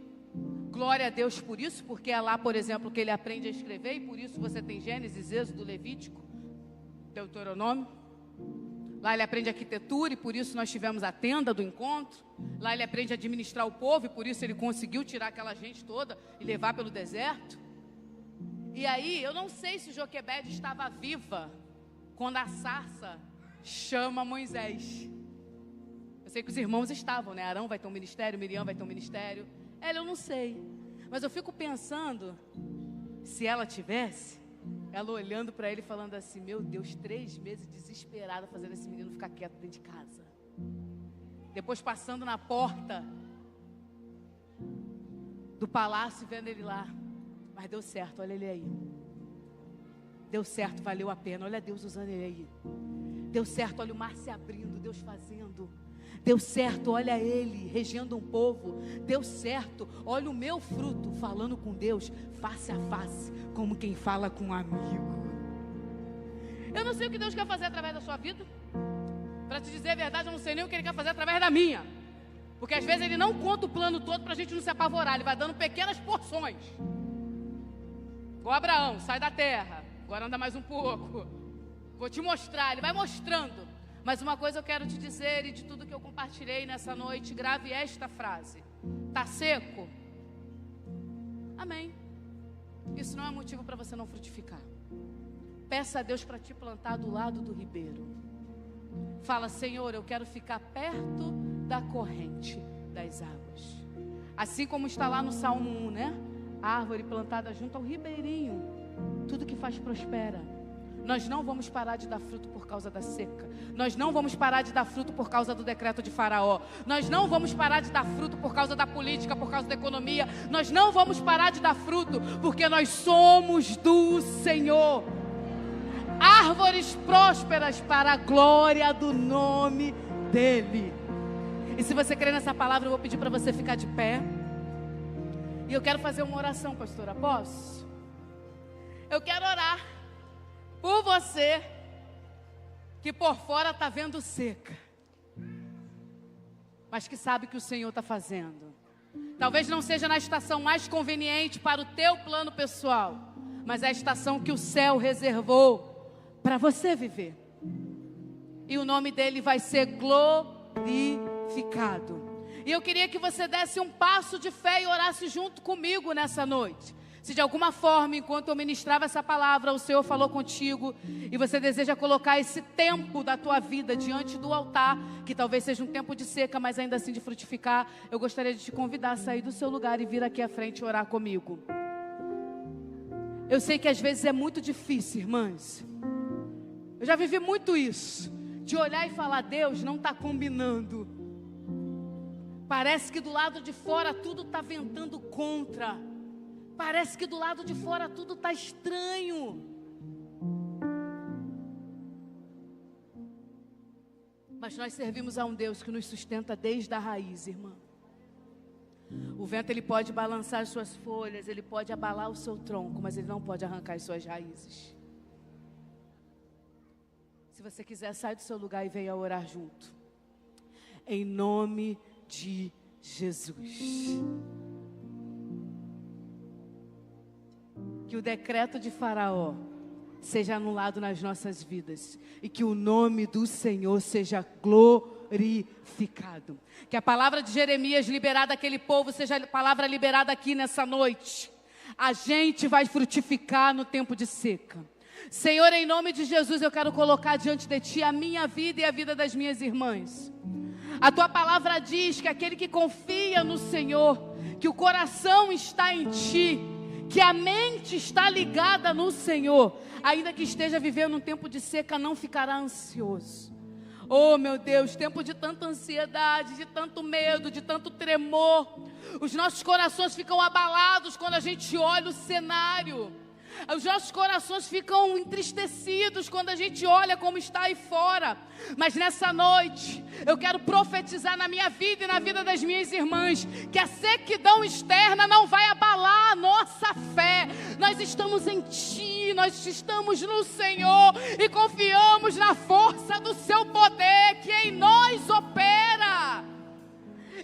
Glória a Deus por isso, porque é lá, por exemplo, que ele aprende a escrever, e por isso você tem Gênesis, Êxodo, Levítico, Deuteronômio. Lá ele aprende arquitetura e por isso nós tivemos a tenda do encontro. Lá ele aprende a administrar o povo e por isso ele conseguiu tirar aquela gente toda e levar pelo deserto. E aí, eu não sei se Joquebede estava viva quando a sarça chama Moisés. Eu sei que os irmãos estavam, né? Arão vai ter um ministério, Miriam vai ter um ministério. Ela eu não sei. Mas eu fico pensando, se ela tivesse, ela olhando para ele falando assim, meu Deus, 3 meses desesperada fazendo esse menino ficar quieto dentro de casa. Depois passando na porta do palácio e vendo ele lá. Mas deu certo, olha ele aí. Deu certo, valeu a pena. Olha Deus usando ele aí. Deu certo, olha o mar se abrindo, Deus fazendo. Deu certo, olha ele regendo um povo. Deu certo, olha o meu fruto falando com Deus face a face, como quem fala com um amigo. Eu não sei o que Deus quer fazer através da sua vida. Para te dizer a verdade, eu não sei nem o que Ele quer fazer através da minha. Porque às vezes Ele não conta o plano todo para a gente não se apavorar. Ele vai dando pequenas porções. Igual Abraão, sai da terra. Agora anda mais um pouco. Vou te mostrar, Ele vai mostrando. Mas uma coisa eu quero te dizer, e de tudo que eu compartilhei nessa noite, grave esta frase. Tá seco? Amém. Isso não é motivo para você não frutificar. Peça a Deus para te plantar do lado do ribeiro. Fala, Senhor, eu quero ficar perto da corrente das águas. Assim como está lá no Salmo 1, né? A árvore plantada junto ao ribeirinho. Tudo que faz prospera. Nós não vamos parar de dar fruto por causa da seca. Nós não vamos parar de dar fruto por causa do decreto de Faraó. Nós não vamos parar de dar fruto por causa da política, por causa da economia. Nós não vamos parar de dar fruto porque nós somos do Senhor. Árvores prósperas para a glória do nome dEle. E se você crê nessa palavra, eu vou pedir para você ficar de pé. E eu quero fazer uma oração, pastora. Posso? Eu quero orar por você que por fora está vendo seca, mas que sabe que o Senhor está fazendo. Talvez não seja na estação mais conveniente para o teu plano pessoal, mas é a estação que o céu reservou para você viver. E o nome dele vai ser glorificado. E eu queria que você desse um passo de fé e orasse junto comigo nessa noite. Se de alguma forma, enquanto eu ministrava essa palavra, o Senhor falou contigo e você deseja colocar esse tempo da tua vida diante do altar, que talvez seja um tempo de seca, mas ainda assim de frutificar, eu gostaria de te convidar a sair do seu lugar e vir aqui à frente e orar comigo. Eu sei que às vezes é muito difícil, irmãs. Eu já vivi muito isso, de olhar e falar, Deus, não está combinando. Parece que do lado de fora tudo está ventando contra. Parece que do lado de fora tudo está estranho. Mas nós servimos a um Deus que nos sustenta desde a raiz, irmã. O vento ele pode balançar as suas folhas, ele pode abalar o seu tronco, mas ele não pode arrancar as suas raízes. Se você quiser, sai do seu lugar e venha orar junto. Em nome de Jesus. Que o decreto de Faraó seja anulado nas nossas vidas e que o nome do Senhor seja glorificado. Que a palavra de Jeremias liberada àquele povo seja a palavra liberada aqui nessa noite. A gente vai frutificar no tempo de seca. Senhor, em nome de Jesus, eu quero colocar diante de Ti a minha vida e a vida das minhas irmãs. A Tua palavra diz que aquele que confia no Senhor, que o coração está em Ti, que a mente está ligada no Senhor, ainda que esteja vivendo um tempo de seca, não ficará ansioso. Oh meu Deus, tempo de tanta ansiedade, de tanto medo, de tanto tremor. Os nossos corações ficam abalados quando a gente olha o cenário. Os nossos corações ficam entristecidos quando a gente olha como está aí fora. Mas nessa noite, eu quero profetizar na minha vida e na vida das minhas irmãs, que a sequidão externa não vai abalar a nossa fé. Nós estamos em Ti, nós estamos no Senhor e confiamos na força do Seu poder que em nós opera.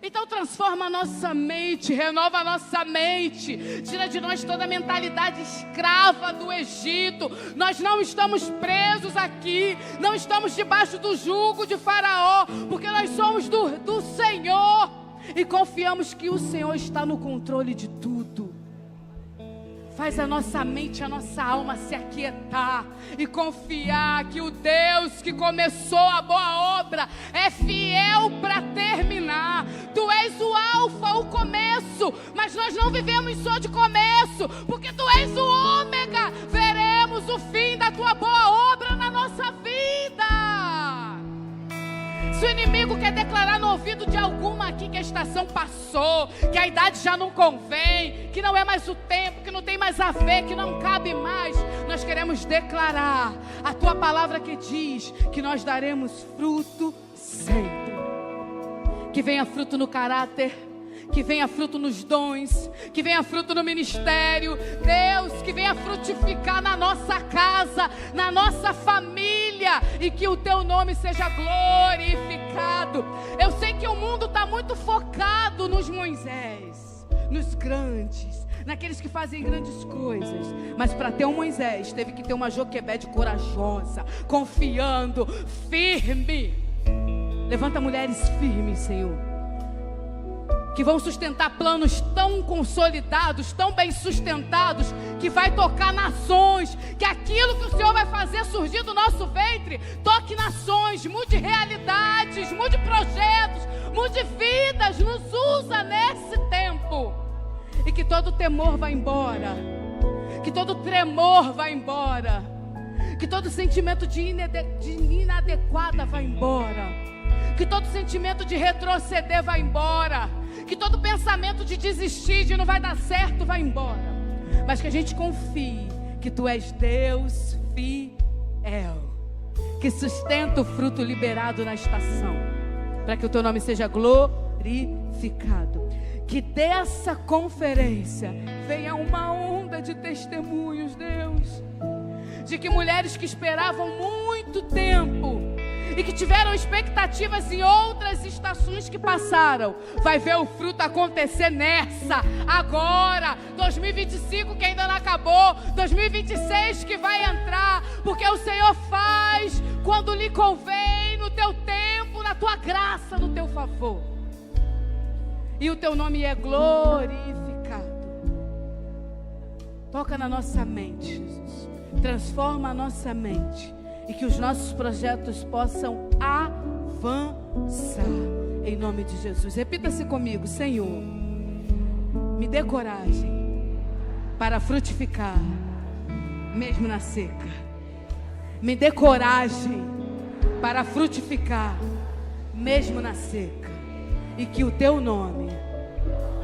Então transforma a nossa mente, renova a nossa mente, tira de nós toda a mentalidade escrava do Egito. Nós não estamos presos aqui, não estamos debaixo do jugo de Faraó, porque nós somos do Senhor e confiamos que o Senhor está no controle de tudo. Faz a nossa mente, a nossa alma se aquietar e confiar que o Deus que começou a boa obra é fiel para terminar. Tu és o alfa, o começo, mas nós não vivemos só de começo, porque tu és o ômega. Veremos o fim da tua boa obra na nossa vida. Se o inimigo quer declarar no ouvido de alguma aqui que a estação passou, que a idade já não convém, que não é mais o tempo, que não tem mais a ver, que não cabe mais, nós queremos declarar a tua palavra que diz que nós daremos fruto sempre. Que venha fruto no caráter, que venha fruto nos dons, que venha fruto no ministério. Deus, que venha frutificar na nossa casa, na nossa família, e que o teu nome seja glorificado. Eu sei que o mundo está muito focado nos Moisés, nos grandes, naqueles que fazem grandes coisas, mas para ter um Moisés teve que ter uma Joquebede corajosa, confiando, firme. Levanta mulheres firmes, Senhor, que vão sustentar planos tão consolidados, tão bem sustentados, que vai tocar nações, que aquilo que o Senhor vai fazer surgir do nosso ventre, toque nações, mude realidades, mude projetos, mude vidas, nos usa nesse tempo, e que todo temor vá embora, que todo tremor vá embora, que todo sentimento de inadequada vá embora, que todo sentimento de retroceder vá embora, que todo pensamento de desistir, de não vai dar certo, vá embora, mas que a gente confie que tu és Deus fiel, que sustenta o fruto liberado na estação, para que o teu nome seja glorificado. Que dessa conferência venha uma onda de testemunhos, Deus, de que mulheres que esperavam muito tempo e que tiveram expectativas em outras estações que passaram, vai ver o fruto acontecer nessa, agora, 2025 que ainda não acabou, 2026 que vai entrar, porque o Senhor faz quando lhe convém, no teu tempo, na tua graça, no teu favor, e o teu nome é glorificado. Toca na nossa mente, Jesus, transforma a nossa mente, e que os nossos projetos possam avançar, em nome de Jesus. Repita-se comigo: Senhor, me dê coragem para frutificar, mesmo na seca. Me dê coragem para frutificar, mesmo na seca. E que o teu nome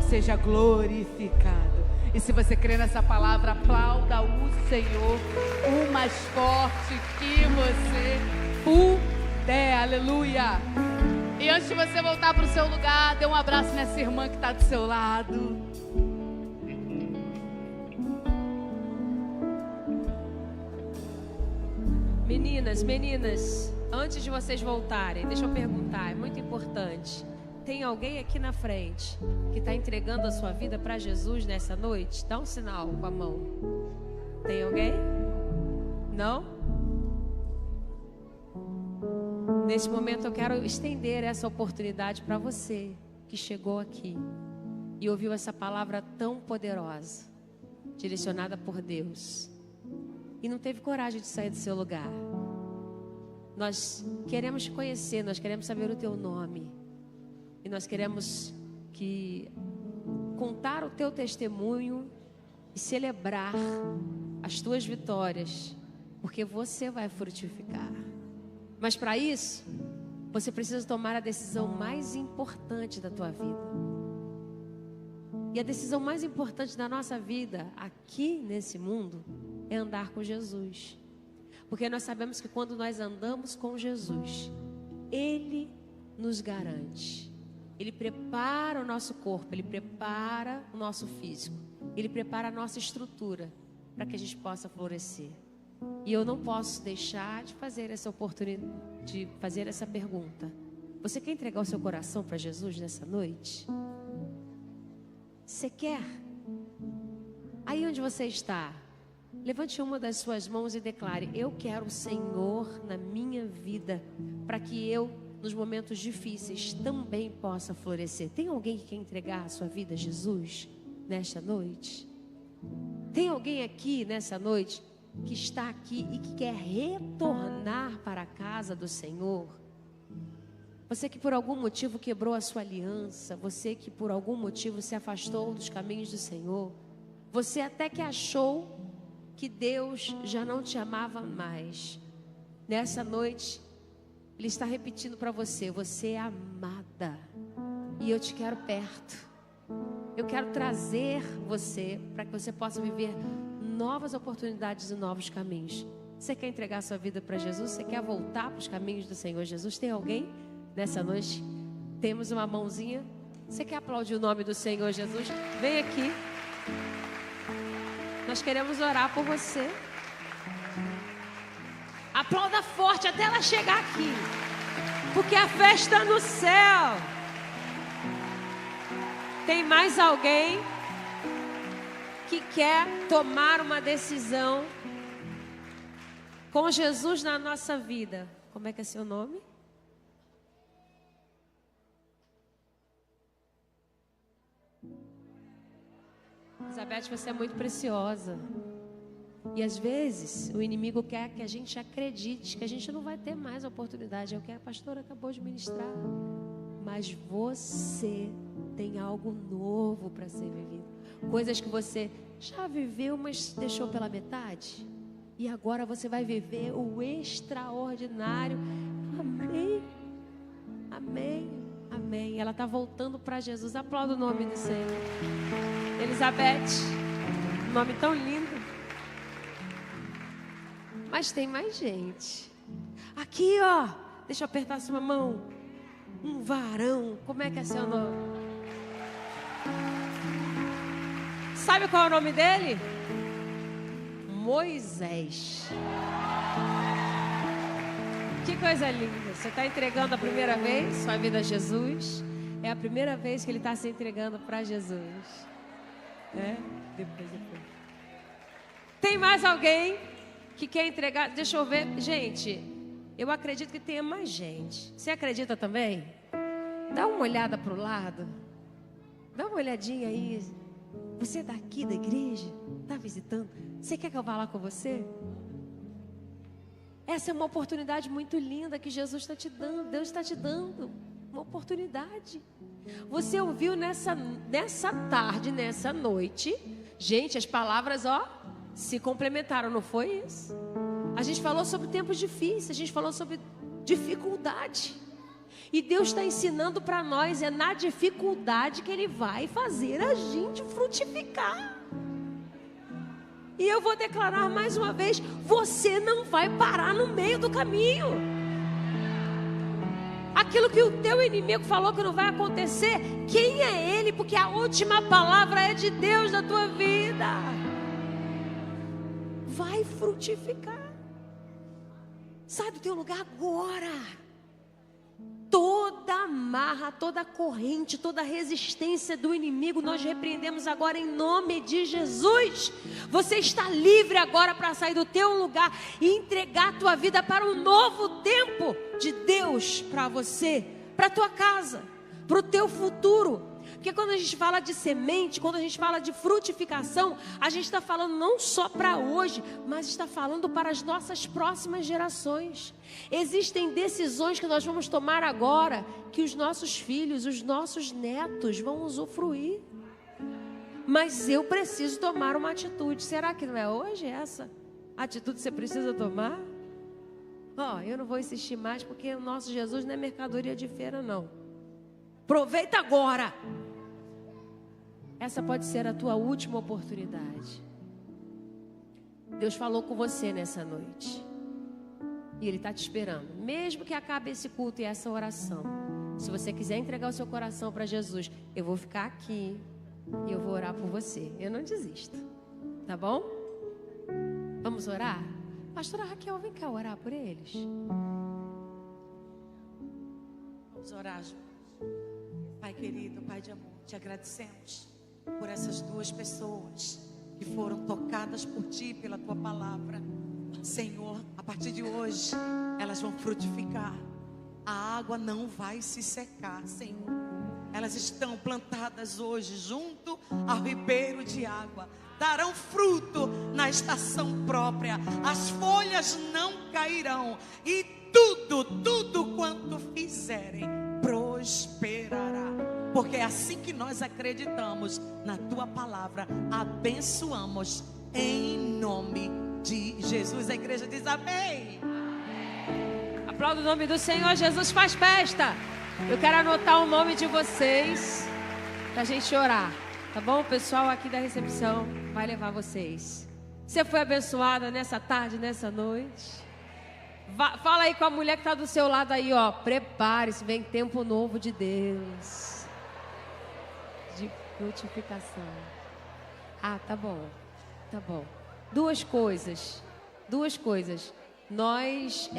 seja glorificado. E se você crê nessa palavra, aplauda o Senhor o mais forte que você puder. Aleluia. E antes de você voltar para o seu lugar, dê um abraço nessa irmã que está do seu lado. Meninas, antes de vocês voltarem, deixa eu perguntar, é muito importante. Tem alguém aqui na frente que está entregando a sua vida para Jesus nessa noite? Dá um sinal com a mão. Tem alguém? Não? Neste momento eu quero estender essa oportunidade para você que chegou aqui e ouviu essa palavra tão poderosa, direcionada por Deus, e não teve coragem de sair do seu lugar. Nós queremos te conhecer, nós queremos saber o teu nome. E nós queremos contar o teu testemunho e celebrar as tuas vitórias, porque você vai frutificar. Mas para isso, você precisa tomar a decisão mais importante da tua vida. E a decisão mais importante da nossa vida aqui nesse mundo é andar com Jesus. Porque nós sabemos que quando nós andamos com Jesus, Ele nos garante. Ele prepara o nosso corpo, Ele prepara o nosso físico, Ele prepara a nossa estrutura para que a gente possa florescer. E eu não posso deixar de fazer essa oportunidade, de fazer essa pergunta. Você quer entregar o seu coração para Jesus nessa noite? Você quer? Aí onde você está, levante uma das suas mãos e declare: eu quero o Senhor na minha vida, para que eu, nos momentos difíceis, também possa florescer. Tem alguém que quer entregar a sua vida a Jesus nesta noite? Tem alguém aqui nessa noite que está aqui e que quer retornar para a casa do Senhor? Você que por algum motivo quebrou a sua aliança, você que por algum motivo se afastou dos caminhos do Senhor, você até que achou que Deus já não te amava mais. Nessa noite, Ele está repetindo para você: você é amada e eu te quero perto. Eu quero trazer você para que você possa viver novas oportunidades e novos caminhos. Você quer entregar a sua vida para Jesus? Você quer voltar para os caminhos do Senhor Jesus? Tem alguém nessa noite? Temos uma mãozinha. Você quer aplaudir o nome do Senhor Jesus? Vem aqui. Nós queremos orar por você. Aplauda forte até ela chegar aqui, porque a festa está no céu. Tem mais alguém que quer tomar uma decisão com Jesus na nossa vida? Como é que é seu nome? Elizabeth, você é muito preciosa. E às vezes o inimigo quer que a gente acredite que a gente não vai ter mais oportunidade. É o que a pastora acabou de ministrar. Mas você tem algo novo para ser vivido. Coisas que você já viveu, mas deixou pela metade. E agora você vai viver o extraordinário. Amém. Amém. Amém. Ela está voltando para Jesus. Aplauda o nome do Senhor. Elizabeth, um nome tão lindo. Mas tem mais gente. Aqui, ó. Deixa eu apertar a sua mão. Um varão. Como é que é seu nome? Sabe qual é o nome dele? Moisés. Que coisa linda. Você está entregando a primeira vez sua vida a Jesus. É a primeira vez que ele está se entregando para Jesus. É? Depois. Tem mais alguém que quer entregar? Deixa eu ver. Gente, eu acredito que tenha mais gente. Você acredita também? Dá uma olhada para o lado. Dá uma olhadinha aí. Você é daqui da igreja? Está visitando? Você quer que eu vá lá com você? Essa é uma oportunidade muito linda que Jesus está te dando. Deus está te dando uma oportunidade. Você ouviu nessa tarde, nessa noite. Gente, as palavras, ó, se complementaram, não foi isso? A gente falou sobre tempos difíceis, a gente falou sobre dificuldade. E Deus está ensinando para nós, é na dificuldade que Ele vai fazer a gente frutificar. E eu vou declarar mais uma vez, você não vai parar no meio do caminho. Aquilo que o teu inimigo falou que não vai acontecer, quem é ele? Porque a última palavra é de Deus na tua vida. Vai frutificar. Sai do teu lugar agora. Toda amarra, toda corrente, toda resistência do inimigo, nós repreendemos agora em nome de Jesus. Você está livre agora para sair do teu lugar e entregar a tua vida para um novo tempo de Deus para você, para a tua casa, para o teu futuro. Porque quando a gente fala de semente, quando a gente fala de frutificação, a gente está falando não só para hoje, mas está falando para as nossas próximas gerações. Existem decisões que nós vamos tomar agora, que os nossos filhos, os nossos netos vão usufruir. Mas eu preciso tomar uma atitude. Será que não é hoje essa atitude que você precisa tomar? Eu não vou insistir mais, porque o nosso Jesus não é mercadoria de feira, não. Aproveita agora. Essa pode ser a tua última oportunidade. Deus falou com você nessa noite. E Ele está te esperando. Mesmo que acabe esse culto e essa oração. Se você quiser entregar o seu coração para Jesus, eu vou ficar aqui e eu vou orar por você. Eu não desisto. Tá bom? Vamos orar? Pastora Raquel, vem cá orar por eles. Vamos orar juntos. Pai querido, Pai de amor, te agradecemos por essas duas pessoas que foram tocadas por Ti, pela Tua palavra. Senhor, a partir de hoje, elas vão frutificar. A água não vai se secar, Senhor. Elas estão plantadas hoje junto ao ribeiro de água. Darão fruto na estação própria. As folhas não cairão. E tudo quanto fizerem prosperará. Porque é assim que nós acreditamos na Tua palavra. Abençoamos em nome de Jesus. A igreja diz amém. Aplauda o nome do Senhor. Jesus faz festa. Eu quero anotar o nome de vocês pra gente orar, tá bom? O pessoal aqui da recepção vai levar vocês. Você foi abençoada nessa tarde, nessa noite? Fala aí com a mulher que tá do seu lado aí, ó. Prepare-se, vem tempo novo de Deus, de frutificação. Ah, tá bom, tá bom. Duas coisas. Nós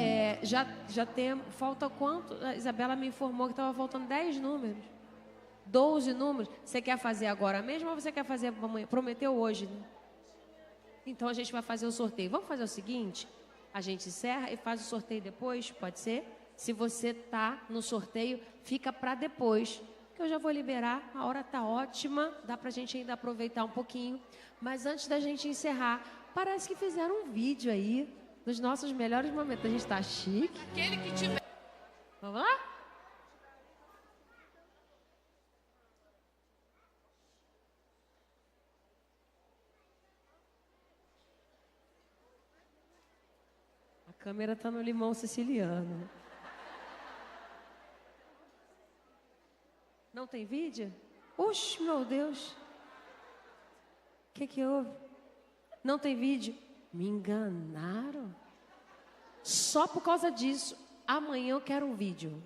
já temos, falta quanto? A Isabela me informou que estava faltando 10 números, 12 números. Você quer fazer agora mesmo ou você quer fazer amanhã? Prometeu hoje, né? Então a gente vai fazer o sorteio. Vamos fazer o seguinte, a gente encerra e faz o sorteio depois, pode ser? Se você está no sorteio, fica para depois, que eu já vou liberar, a hora está ótima, dá para a gente ainda aproveitar um pouquinho. Mas antes da gente encerrar, parece que fizeram um vídeo aí, dos nossos melhores momentos. A gente tá chique. Aquele que tiver. Vamos lá? A câmera tá no limão siciliano. Não tem vídeo? Oxe, meu Deus. O que houve? Não tem vídeo? Me enganaram? Só por causa disso, amanhã eu quero um vídeo.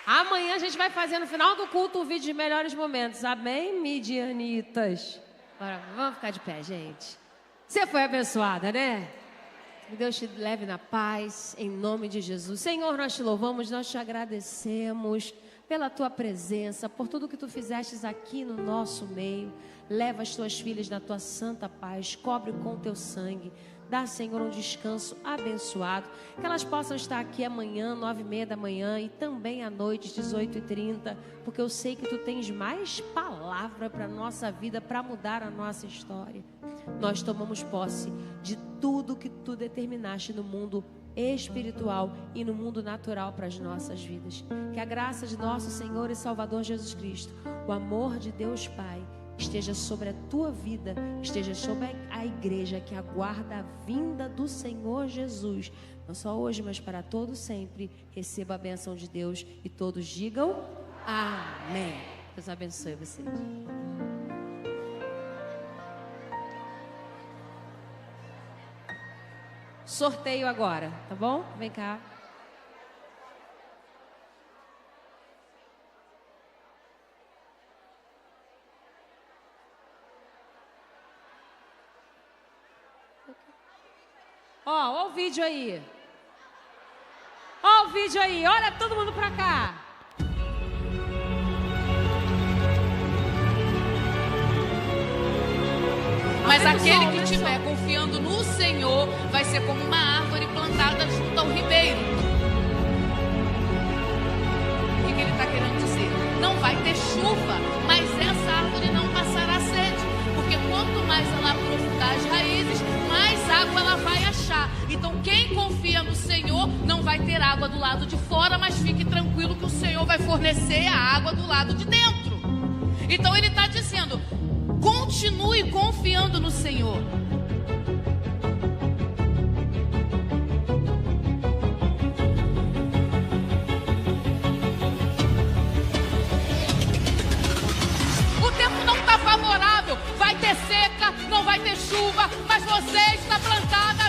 Amanhã a gente vai fazer no final do culto um vídeo de melhores momentos. Amém, midianitas? Agora, vamos ficar de pé, gente. Você foi abençoada, né? Que Deus te leve na paz, em nome de Jesus. Senhor, nós te louvamos, nós te agradecemos pela tua presença, por tudo que tu fizestes aqui no nosso meio. Leva as tuas filhas na tua santa paz, cobre com o teu sangue. Dá, Senhor, um descanso abençoado. Que elas possam estar aqui amanhã, 9h30 da manhã, e também à noite, 18h30, porque eu sei que tu tens mais palavra para a nossa vida, para mudar a nossa história. Nós tomamos posse de tudo que tu determinaste no mundo espiritual e no mundo natural para as nossas vidas. Que a graça de nosso Senhor e Salvador Jesus Cristo, o amor de Deus Pai, esteja sobre a tua vida, esteja sobre a igreja que aguarda a vinda do Senhor Jesus, não só hoje, mas para todo sempre. Receba a bênção de Deus e todos digam amém. Deus abençoe vocês. Sorteio agora, tá bom? Vem cá. Ó o vídeo aí. Ó o vídeo aí. Olha todo mundo pra cá. Mas aquele que estiver confiando no Senhor vai ser como uma árvore plantada junto ao ribeiro. O que ele está querendo dizer? Não vai ter chuva, mas essa árvore não passará sede. Porque quanto mais ela aprofundar as raízes, mais água ela vai achar. Então quem confia no Senhor não vai ter água do lado de fora, mas fique tranquilo que o Senhor vai fornecer a água do lado de dentro. Então ele está dizendo: continue confiando no Senhor. O tempo não está favorável, vai ter seca, não vai ter chuva, mas você está plantada